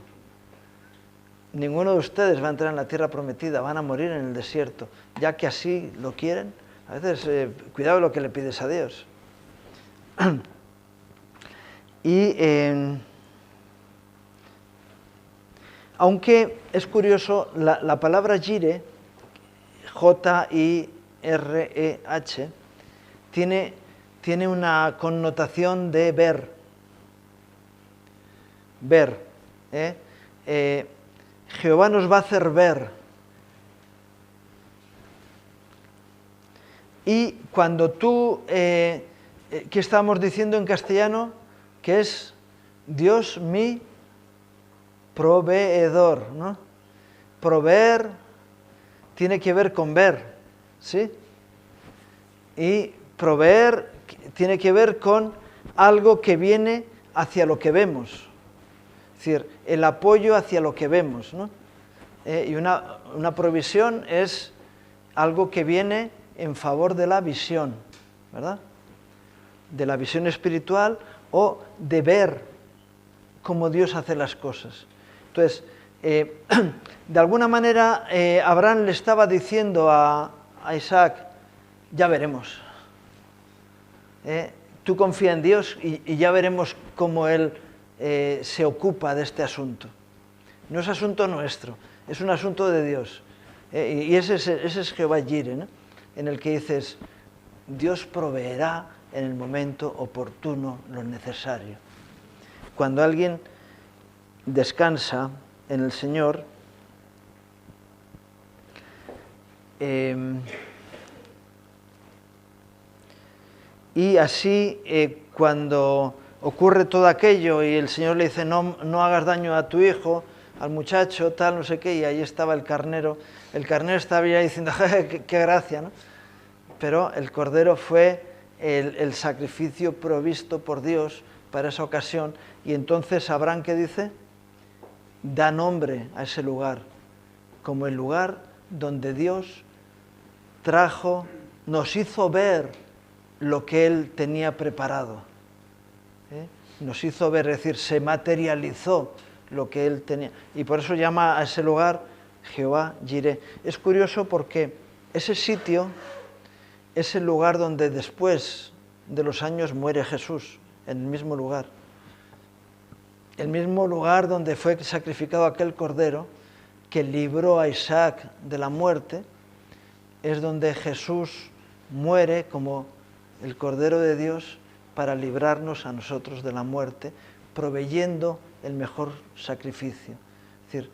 Ninguno de ustedes va a entrar en la tierra prometida, van a morir en el desierto, ya que así lo quieren. A veces, cuidado lo que le pides a Dios. Y aunque es curioso, la palabra Jireh, J-I-R-E-H, tiene una connotación de ver. Ver. Jehová nos va a hacer ver. Y cuando tú, ¿qué estamos diciendo en castellano? Que es Dios mi proveedor, ¿no? Proveer tiene que ver con ver, ¿sí? Y proveer tiene que ver con algo que viene hacia lo que vemos. Es decir, el apoyo hacia lo que vemos, ¿no? Y una provisión es algo que viene en favor de la visión, ¿verdad? De la visión espiritual o de ver cómo Dios hace las cosas. Entonces, de alguna manera, Abraham le estaba diciendo a Isaac, ya veremos. Tú confía en Dios y ya veremos cómo Él se ocupa de este asunto. No es asunto nuestro, es un asunto de Dios. Y ese es Jehová Jireh, ¿no? En el que dices, Dios proveerá en el momento oportuno lo necesario. Cuando alguien descansa en el Señor, y así cuando ocurre todo aquello y el Señor le dice no hagas daño a tu hijo, al muchacho, tal, no sé qué, y ahí estaba el carnero estaba ya diciendo, qué gracia, ¿no? Pero el cordero fue el sacrificio provisto por Dios para esa ocasión, y entonces Abraham, ¿qué dice? Da nombre a ese lugar, como el lugar donde Dios nos hizo ver lo que Él tenía preparado. Nos hizo ver, es decir, se materializó lo que Él tenía. Y por eso llama a ese lugar Jehová Jireh. Es curioso porque ese sitio es el lugar donde después de los años muere Jesús, en el mismo lugar. El mismo lugar donde fue sacrificado aquel cordero, que libró a Isaac de la muerte, es donde Jesús muere como el Cordero de Dios para librarnos a nosotros de la muerte, proveyendo el mejor sacrificio. Es decir,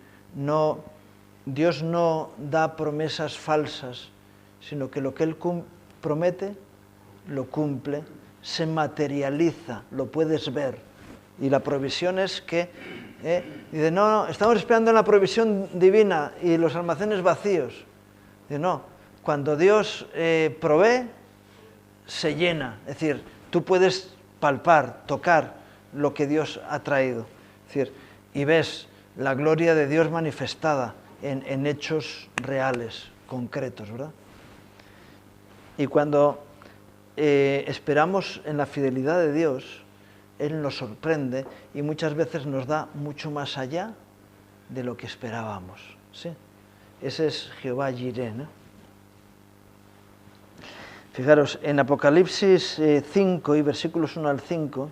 Dios no da promesas falsas, sino que lo que Él promete, lo cumple, se materializa, lo puedes ver. Y la provisión es que, dice, no, estamos esperando en la provisión divina y los almacenes vacíos. Dice, no, cuando Dios provee, se llena. Es decir, tú puedes palpar, tocar lo que Dios ha traído. Es decir, y ves la gloria de Dios manifestada en hechos reales, concretos, ¿verdad? Y cuando esperamos en la fidelidad de Dios, Él nos sorprende y muchas veces nos da mucho más allá de lo que esperábamos, ¿sí? Ese es Jehová Jireh, ¿no? Fijaros, en Apocalipsis 5 y versículos 1 al 5,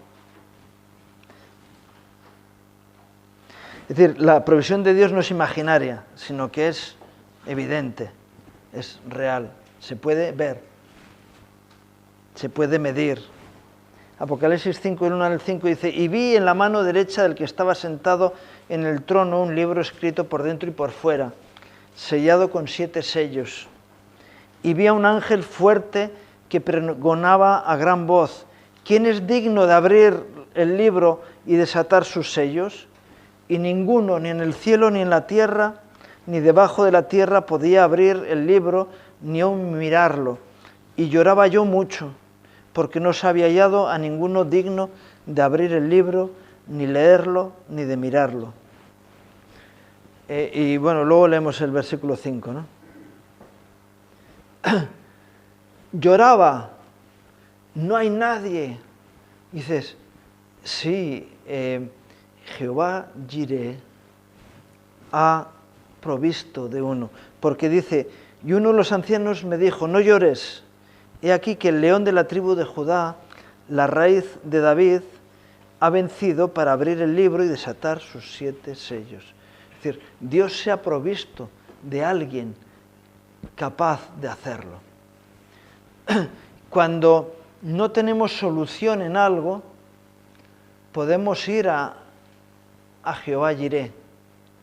es decir, la provisión de Dios no es imaginaria, sino que es evidente, es real, se puede ver, se puede medir. Apocalipsis 5, el 1 al 5 dice, y vi en la mano derecha del que estaba sentado en el trono un libro escrito por dentro y por fuera, sellado con 7 sellos. Y vi a un ángel fuerte que pregonaba a gran voz, ¿quién es digno de abrir el libro y desatar sus sellos? Y ninguno, ni en el cielo, ni en la tierra, ni debajo de la tierra, podía abrir el libro, ni aun mirarlo. Y lloraba yo mucho, porque no se había hallado a ninguno digno de abrir el libro, ni leerlo, ni de mirarlo. Y bueno, luego leemos el versículo 5, ¿no? Lloraba, no hay nadie. Dices, sí, Jehová Jireh ha provisto de uno, porque dice, y uno de los ancianos me dijo, no llores, he aquí que el león de la tribu de Judá, la raíz de David, ha vencido para abrir el libro y desatar sus 7 sellos. Es decir, Dios se ha provisto de alguien capaz de hacerlo. Cuando no tenemos solución en algo, podemos ir a Jehová Jireh,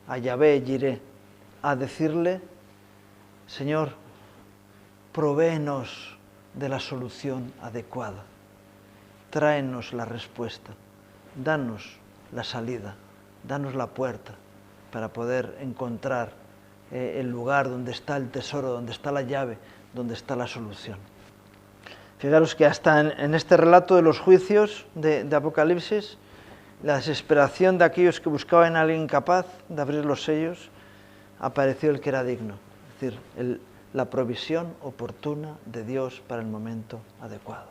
a Yahvé Jireh, a decirle, Señor, provéenos de la solución adecuada, tráenos la respuesta, danos la salida, danos la puerta para poder encontrar el lugar donde está el tesoro, donde está la llave, donde está la solución. Fijaros que hasta en este relato de los juicios de Apocalipsis, la desesperación de aquellos que buscaban a alguien capaz de abrir los sellos, apareció el que era digno. Es decir, la provisión oportuna de Dios para el momento adecuado.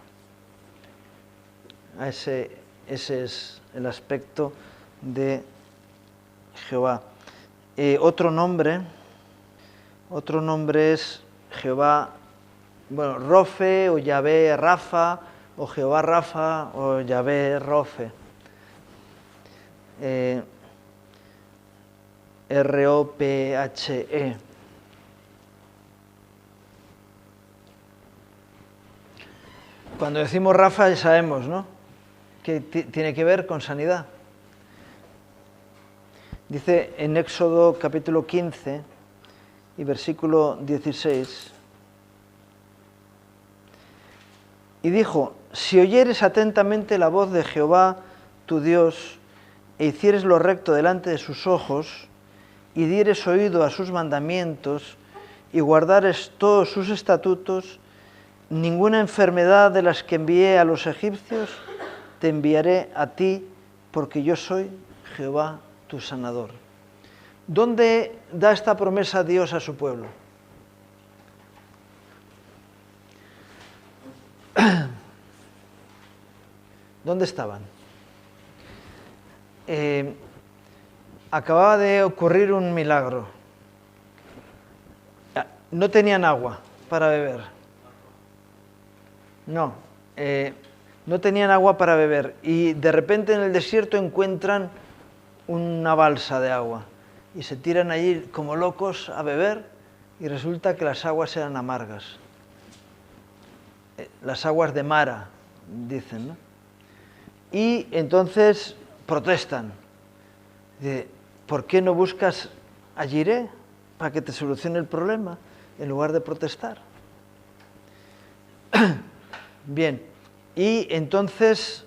Ese es el aspecto de Jehová. Otro nombre es Jehová, bueno, Rofe o Yahvé Rafa, o Jehová Rafa o Yahvé Rofe. R-O-P-H-E. Cuando decimos Rafa ya sabemos, ¿no?, que tiene que ver con sanidad. Dice en Éxodo capítulo 15 y versículo 16, y dijo, si oyeres atentamente la voz de Jehová tu Dios, e hicieres lo recto delante de sus ojos, y dieres oído a sus mandamientos, y guardares todos sus estatutos, ninguna enfermedad de las que envié a los egipcios te enviaré a ti, porque yo soy Jehová tu sanador. ¿Dónde da esta promesa Dios a su pueblo? ¿Dónde estaban? Acababa de ocurrir un milagro. No tenían agua para beber. No tenían agua para beber. Y de repente en el desierto encuentran una balsa de agua. y se tiran allí como locos a beber y resulta que las aguas eran amargas. Las aguas de Mara, dicen, ¿no? Y entonces protestan. Dice, ¿por qué no buscas a Jireh para que te solucione el problema en lugar de protestar? Bien, y entonces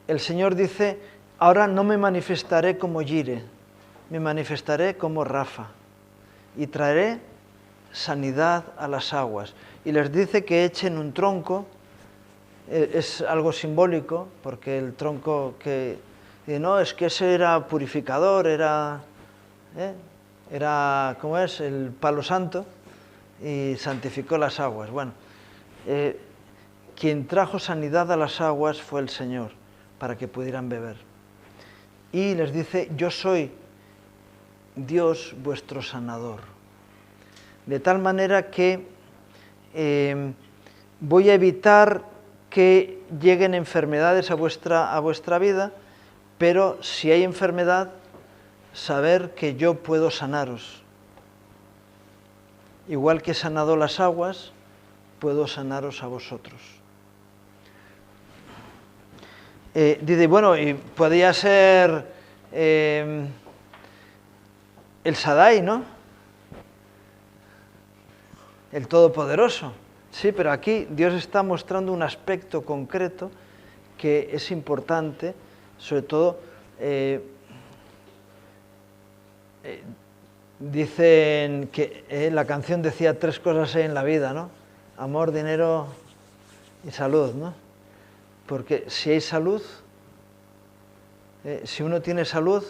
el Señor dice, ahora no me manifestaré como Jireh, me manifestaré como Rafa y traeré sanidad a las aguas. Y les dice que echen un tronco, es algo simbólico, porque el tronco que... no, es que ese era purificador, era, ¿cómo es? El palo santo, y santificó las aguas. Bueno, quien trajo sanidad a las aguas fue el Señor, para que pudieran beber. Y les dice, yo soy Dios vuestro sanador. De tal manera que voy a evitar que lleguen enfermedades a vuestra vida, pero si hay enfermedad, saber que yo puedo sanaros. Igual que he sanado las aguas, puedo sanaros a vosotros. Dice, bueno, y podría ser el Shaddai, ¿no? El Todopoderoso. Sí, pero aquí Dios está mostrando un aspecto concreto que es importante, sobre todo, dicen que la canción decía 3 cosas en la vida, ¿no? Amor, dinero y salud, ¿no? Porque si hay salud, si uno tiene salud,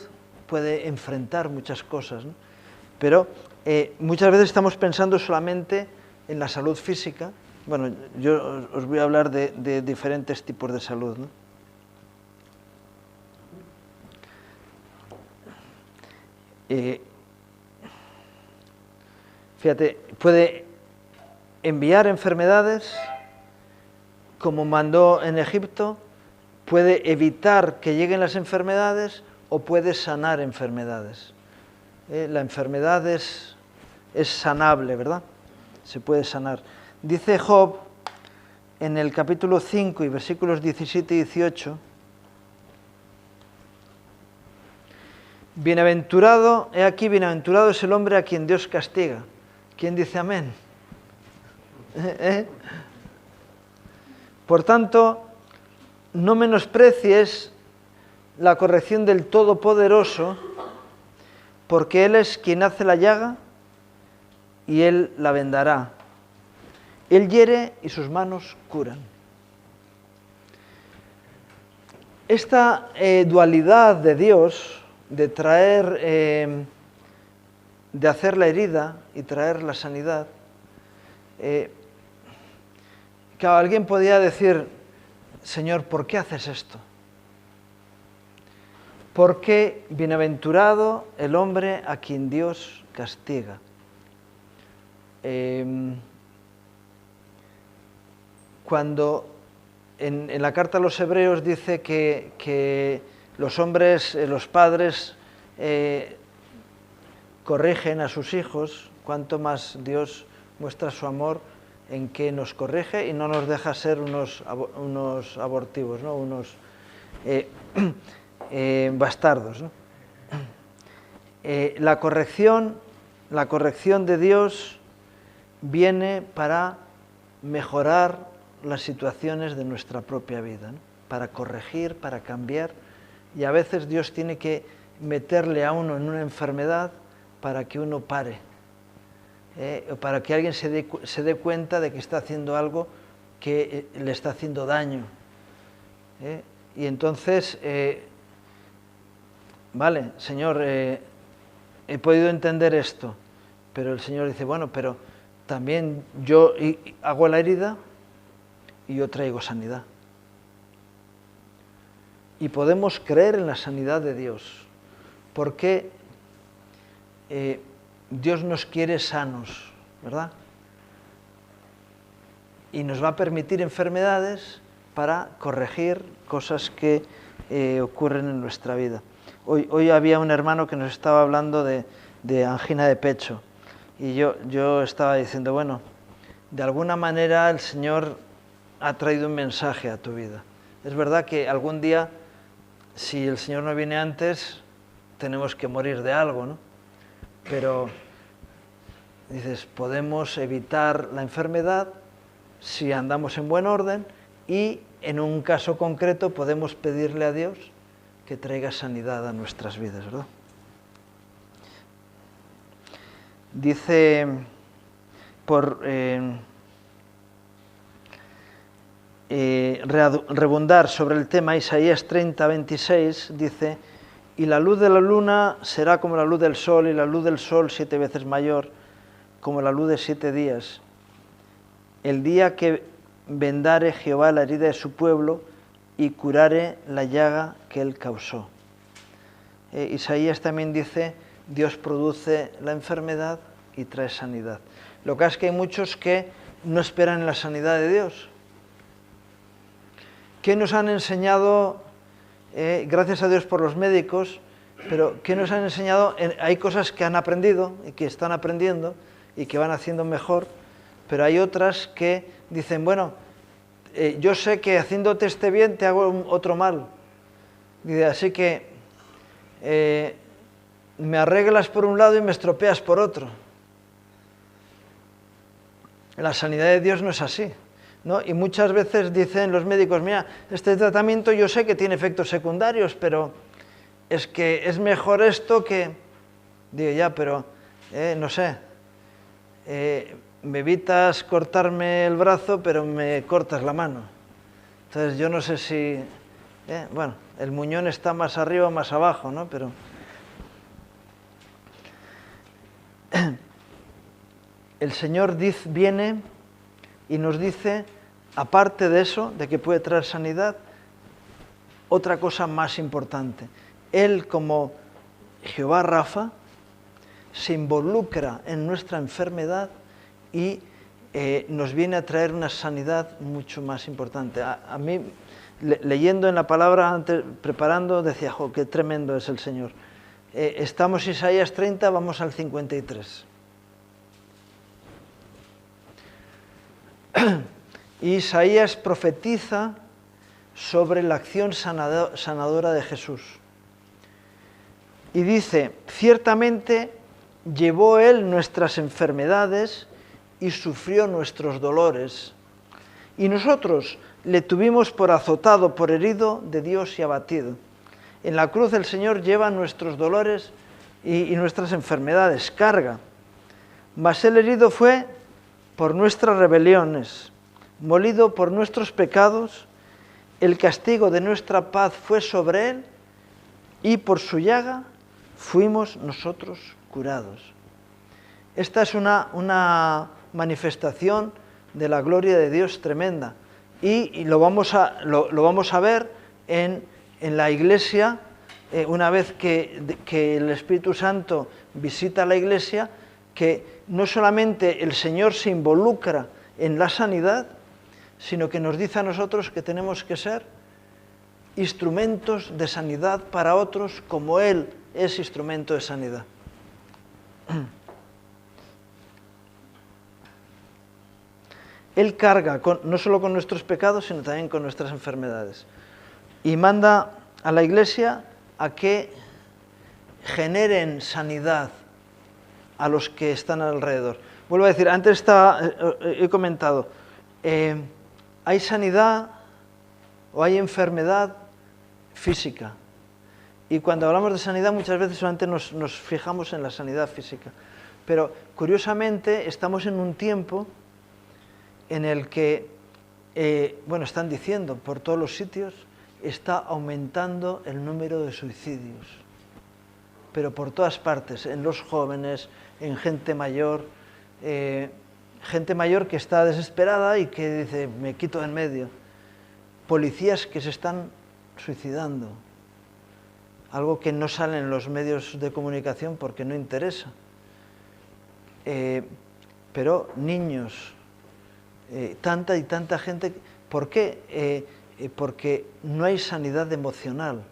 puede enfrentar muchas cosas, ¿no? Pero muchas veces estamos pensando solamente en la salud física. Bueno, yo os voy a hablar de diferentes tipos de salud, ¿no? Fíjate, puede enviar enfermedades, como mandó en Egipto, puede evitar que lleguen las enfermedades o puede sanar enfermedades. La enfermedad es sanable, ¿verdad? Se puede sanar. Dice Job en el capítulo 5 y versículos 17 y 18, bienaventurado, he aquí, bienaventurado es el hombre a quien Dios castiga. ¿Quién dice amén? Por tanto, no menosprecies la corrección del Todopoderoso, porque Él es quien hace la llaga y Él la vendará. Él hiere y sus manos curan. Esta dualidad de Dios, de traer, de hacer la herida y traer la sanidad, claro, alguien podría decir, Señor, ¿por qué haces esto? Porque bienaventurado el hombre a quien Dios castiga. Cuando en la carta a los Hebreos dice que los hombres, los padres, corrigen a sus hijos, cuanto más Dios muestra su amor en que nos corrige y no nos deja ser unos abortivos, ¿no? Unos bastardos, ¿no? La corrección de Dios viene para mejorar las situaciones de nuestra propia vida, ¿no? Para corregir, para cambiar, y a veces Dios tiene que meterle a uno en una enfermedad para que uno pare, o para que alguien se dé cuenta de que está haciendo algo que le está haciendo daño. Y entonces, vale, Señor, he podido entender esto, pero el Señor dice, bueno, pero también yo hago la herida y yo traigo sanidad. Y podemos creer en la sanidad de Dios, porque Dios nos quiere sanos, ¿verdad? Y nos va a permitir enfermedades para corregir cosas que ocurren en nuestra vida. Hoy había un hermano que nos estaba hablando de angina de pecho y yo estaba diciendo, bueno, de alguna manera el Señor ha traído un mensaje a tu vida. Es verdad que algún día, si el Señor no viene antes, tenemos que morir de algo, ¿no? Pero, dices, podemos evitar la enfermedad si andamos en buen orden y en un caso concreto podemos pedirle a Dios que traiga sanidad a nuestras vidas, ¿verdad? Dice, por rebundar sobre el tema, Isaías 30, 26, dice, y la luz de la luna será como la luz del sol, y la luz del sol 7 veces mayor, como la luz de 7 días. El día que vendare Jehová la herida de su pueblo y curare la llaga que él causó. Isaías también dice, Dios produce la enfermedad y trae sanidad. Lo que es que hay muchos que no esperan en la sanidad de Dios. ¿Qué nos han enseñado? Gracias a Dios por los médicos, pero ¿qué nos han enseñado? Hay cosas que han aprendido y que están aprendiendo y que van haciendo mejor, pero hay otras que dicen, bueno, yo sé que haciéndote este bien te hago otro mal. Dice, así que me arreglas por un lado y me estropeas por otro. La sanidad de Dios no es así, ¿no? Y muchas veces dicen los médicos, mira, este tratamiento yo sé que tiene efectos secundarios, pero es que es mejor esto que... Digo, ya, pero no sé, me evitas cortarme el brazo, pero me cortas la mano. Entonces yo no sé si... bueno, el muñón está más arriba o más abajo, ¿no? Pero... el Señor viene y nos dice, aparte de eso, de que puede traer sanidad, otra cosa más importante. Él, como Jehová Rafa, se involucra en nuestra enfermedad y nos viene a traer una sanidad mucho más importante. A mí, leyendo en la palabra, antes, preparando, decía, jo, qué tremendo es el Señor. Estamos en Isaías 30, vamos al 53. Isaías profetiza sobre la acción sanadora de Jesús. Y dice, ciertamente llevó él nuestras enfermedades y sufrió nuestros dolores. Y nosotros le tuvimos por azotado, por herido de Dios y abatido. En la cruz el Señor lleva nuestros dolores y nuestras enfermedades, carga. Mas el herido fue por nuestras rebeliones, molido por nuestros pecados, el castigo de nuestra paz fue sobre él, y por su llaga fuimos nosotros curados. Esta es una manifestación de la gloria de Dios tremenda, y lo vamos a ver en la Iglesia, una vez que el Espíritu Santo visita la Iglesia, que no solamente el Señor se involucra en la sanidad, sino que nos dice a nosotros que tenemos que ser instrumentos de sanidad para otros, como Él es instrumento de sanidad. Él carga no solo con nuestros pecados, sino también con nuestras enfermedades. Y manda a la Iglesia a que generen sanidad a los que están alrededor. Vuelvo a decir, antes he comentado, hay sanidad o hay enfermedad física. Y cuando hablamos de sanidad muchas veces solamente nos fijamos en la sanidad física. Pero curiosamente estamos en un tiempo en el que, están diciendo por todos los sitios, está aumentando el número de suicidios. Pero por todas partes, en los jóvenes, en gente mayor que está desesperada y que dice, me quito de en medio. Policías que se están suicidando, algo que no sale en los medios de comunicación porque no interesa. Pero niños, tanta y tanta gente, ¿por qué? Porque no hay sanidad emocional.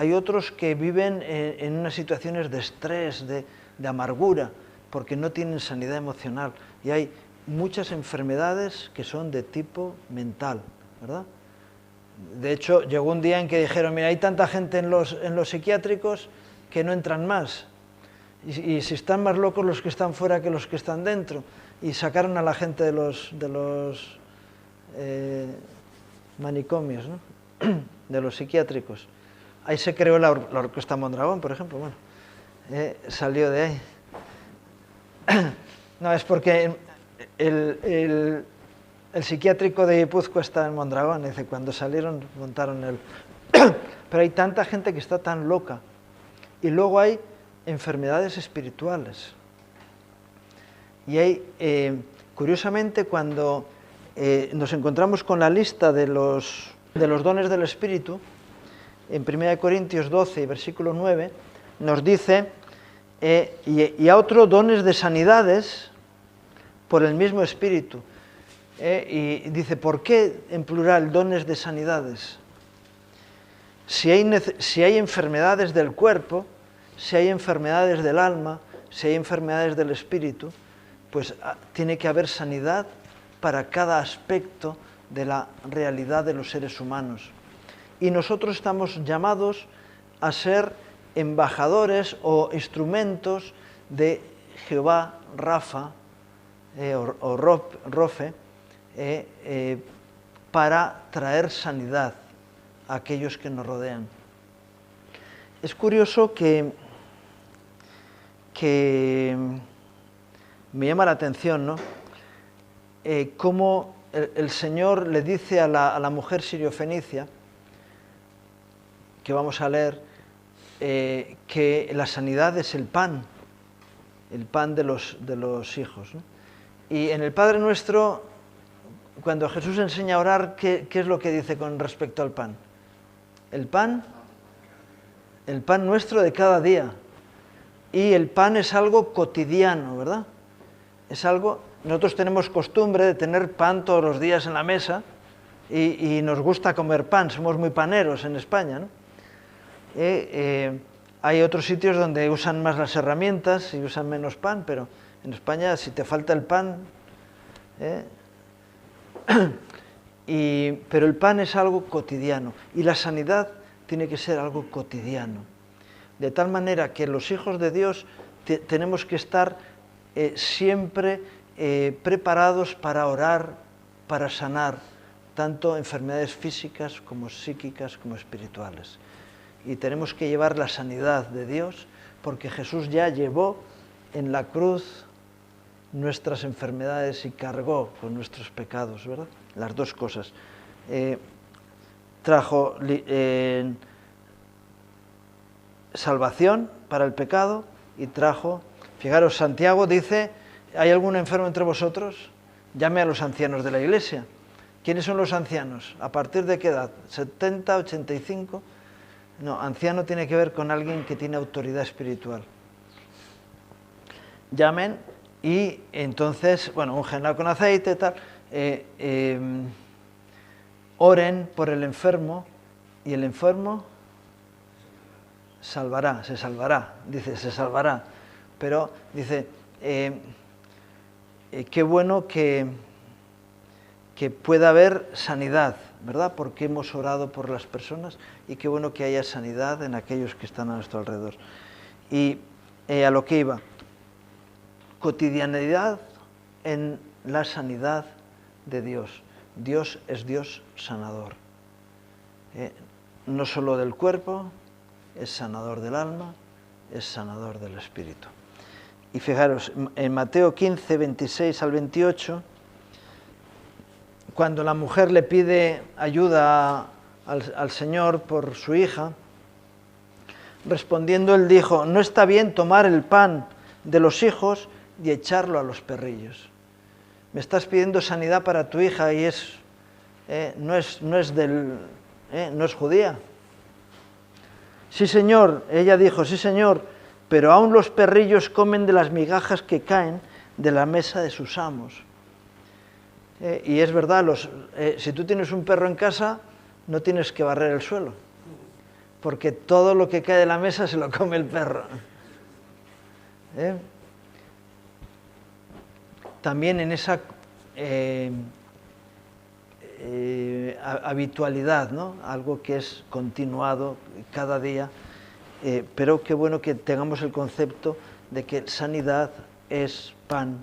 hay otros que viven en unas situaciones de estrés, de amargura, porque no tienen sanidad emocional. Y hay muchas enfermedades que son de tipo mental, ¿verdad? De hecho, llegó un día en que dijeron, mira, hay tanta gente en los psiquiátricos que no entran más. Y si están más locos los que están fuera que los que están dentro. Y sacaron a la gente de los manicomios, ¿no? De los psiquiátricos. Ahí se creó la Orquesta Mondragón, por ejemplo. Bueno, salió de ahí. No, es porque el psiquiátrico de Guipúzcoa está en Mondragón. Dice, cuando salieron montaron el... Pero hay tanta gente que está tan loca. Y luego hay enfermedades espirituales. Y hay, curiosamente, cuando nos encontramos con la lista de los dones del Espíritu, en 1 Corintios 12, versículo 9, nos dice, y a otros dones de sanidades por el mismo Espíritu. Y dice, ¿por qué en plural dones de sanidades? Si hay enfermedades del cuerpo, si hay enfermedades del alma, si hay enfermedades del espíritu, pues tiene que haber sanidad para cada aspecto de la realidad de los seres humanos. Y nosotros estamos llamados a ser embajadores o instrumentos de Jehová Rafa o Rofe para traer sanidad a aquellos que nos rodean. Es curioso que me llama la atención, ¿no? Cómo el Señor le dice a la mujer siriofenicia, que vamos a leer, que la sanidad es el pan de los hijos, ¿no? Y en el Padre Nuestro, cuando Jesús enseña a orar, ¿qué es lo que dice con respecto al pan? El pan nuestro de cada día. Y el pan es algo cotidiano, ¿verdad? Es algo... Nosotros tenemos costumbre de tener pan todos los días en la mesa y nos gusta comer pan, somos muy paneros en España, ¿no? Hay otros sitios donde usan más las herramientas y usan menos pan, pero en España si te falta el pan... pero el pan es algo cotidiano y la sanidad tiene que ser algo cotidiano. De tal manera que los hijos de Dios tenemos que estar siempre preparados para orar, para sanar, tanto enfermedades físicas como psíquicas como espirituales. Y tenemos que llevar la sanidad de Dios porque Jesús ya llevó en la cruz nuestras enfermedades y cargó con nuestros pecados, ¿verdad? Las dos cosas. Trajo salvación para el pecado y trajo... Fijaros, Santiago dice, ¿hay algún enfermo entre vosotros? Llame a los ancianos de la iglesia. ¿Quiénes son los ancianos? ¿A partir de qué edad? ¿70, 85? No, anciano tiene que ver con alguien que tiene autoridad espiritual. Llamen y entonces, bueno, úngenla con aceite y tal, oren por el enfermo y el enfermo se salvará, dice, se salvará. Pero dice, qué bueno que pueda haber sanidad, ¿verdad? Porque hemos orado por las personas y qué bueno que haya sanidad en aquellos que están a nuestro alrededor. Y a lo que iba, cotidianidad en la sanidad de Dios. Dios es Dios sanador. No solo del cuerpo, es sanador del alma, es sanador del espíritu. Y fijaros, en Mateo 15, 26 al 28, cuando la mujer le pide ayuda al Señor por su hija, respondiendo él dijo, no está bien tomar el pan de los hijos y echarlo a los perrillos. Me estás pidiendo sanidad para tu hija y no es judía. Sí, Señor, ella dijo, sí, Señor, pero aún los perrillos comen de las migajas que caen de la mesa de sus amos. Y es verdad, si tú tienes un perro en casa, no tienes que barrer el suelo. porque todo lo que cae de la mesa se lo come el perro. También en esa habitualidad, ¿no? Algo que es continuado cada día, pero qué bueno que tengamos el concepto de que sanidad es pan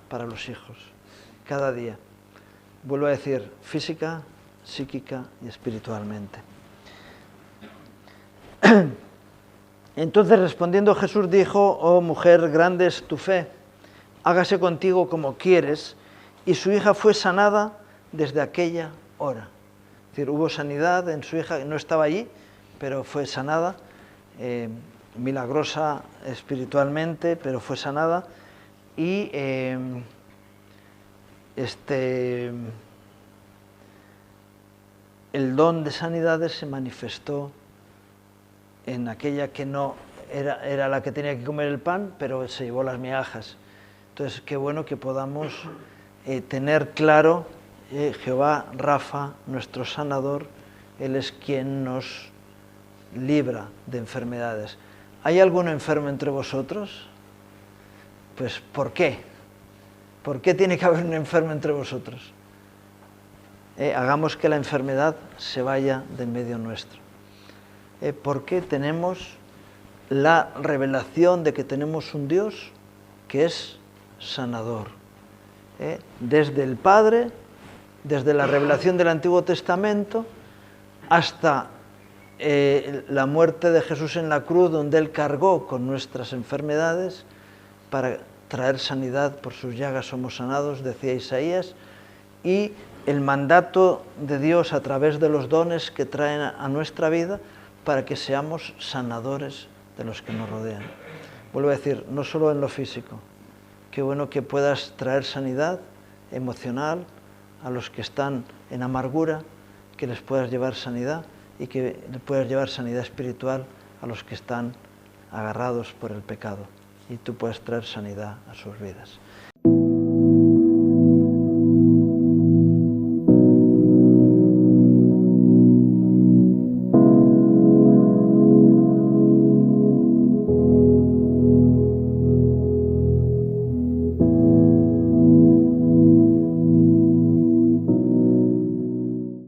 para los hijos, cada día. Vuelvo a decir, física, psíquica y espiritualmente. Entonces respondiendo Jesús dijo: oh mujer, grande es tu fe, hágase contigo como quieres, y su hija fue sanada desde aquella hora. Es decir, hubo sanidad en su hija, no estaba allí, pero fue sanada, milagrosa espiritualmente, pero fue sanada, y el don de sanidades se manifestó en aquella que no era la que tenía que comer el pan, pero se llevó las migajas. Entonces, qué bueno que podamos tener claro, Jehová Rafa, nuestro sanador, Él es quien nos libra de enfermedades. ¿Hay algún enfermo entre vosotros? Pues, ¿por qué? ¿Por qué tiene que haber un enfermo entre vosotros? Hagamos que la enfermedad se vaya de en medio nuestro. Porque tenemos la revelación de que tenemos un Dios que es sanador. Desde el Padre, desde la revelación del Antiguo Testamento, hasta la muerte de Jesús en la cruz, donde Él cargó con nuestras enfermedades para traer sanidad, por sus llagas somos sanados, decía Isaías, y el mandato de Dios a través de los dones que traen a nuestra vida para que seamos sanadores de los que nos rodean. Vuelvo a decir, no solo en lo físico. Qué bueno que puedas traer sanidad emocional a los que están en amargura, que les puedas llevar sanidad, y que les puedas llevar sanidad espiritual a los que están agarrados por el pecado. Y tú puedes traer sanidad a sus vidas.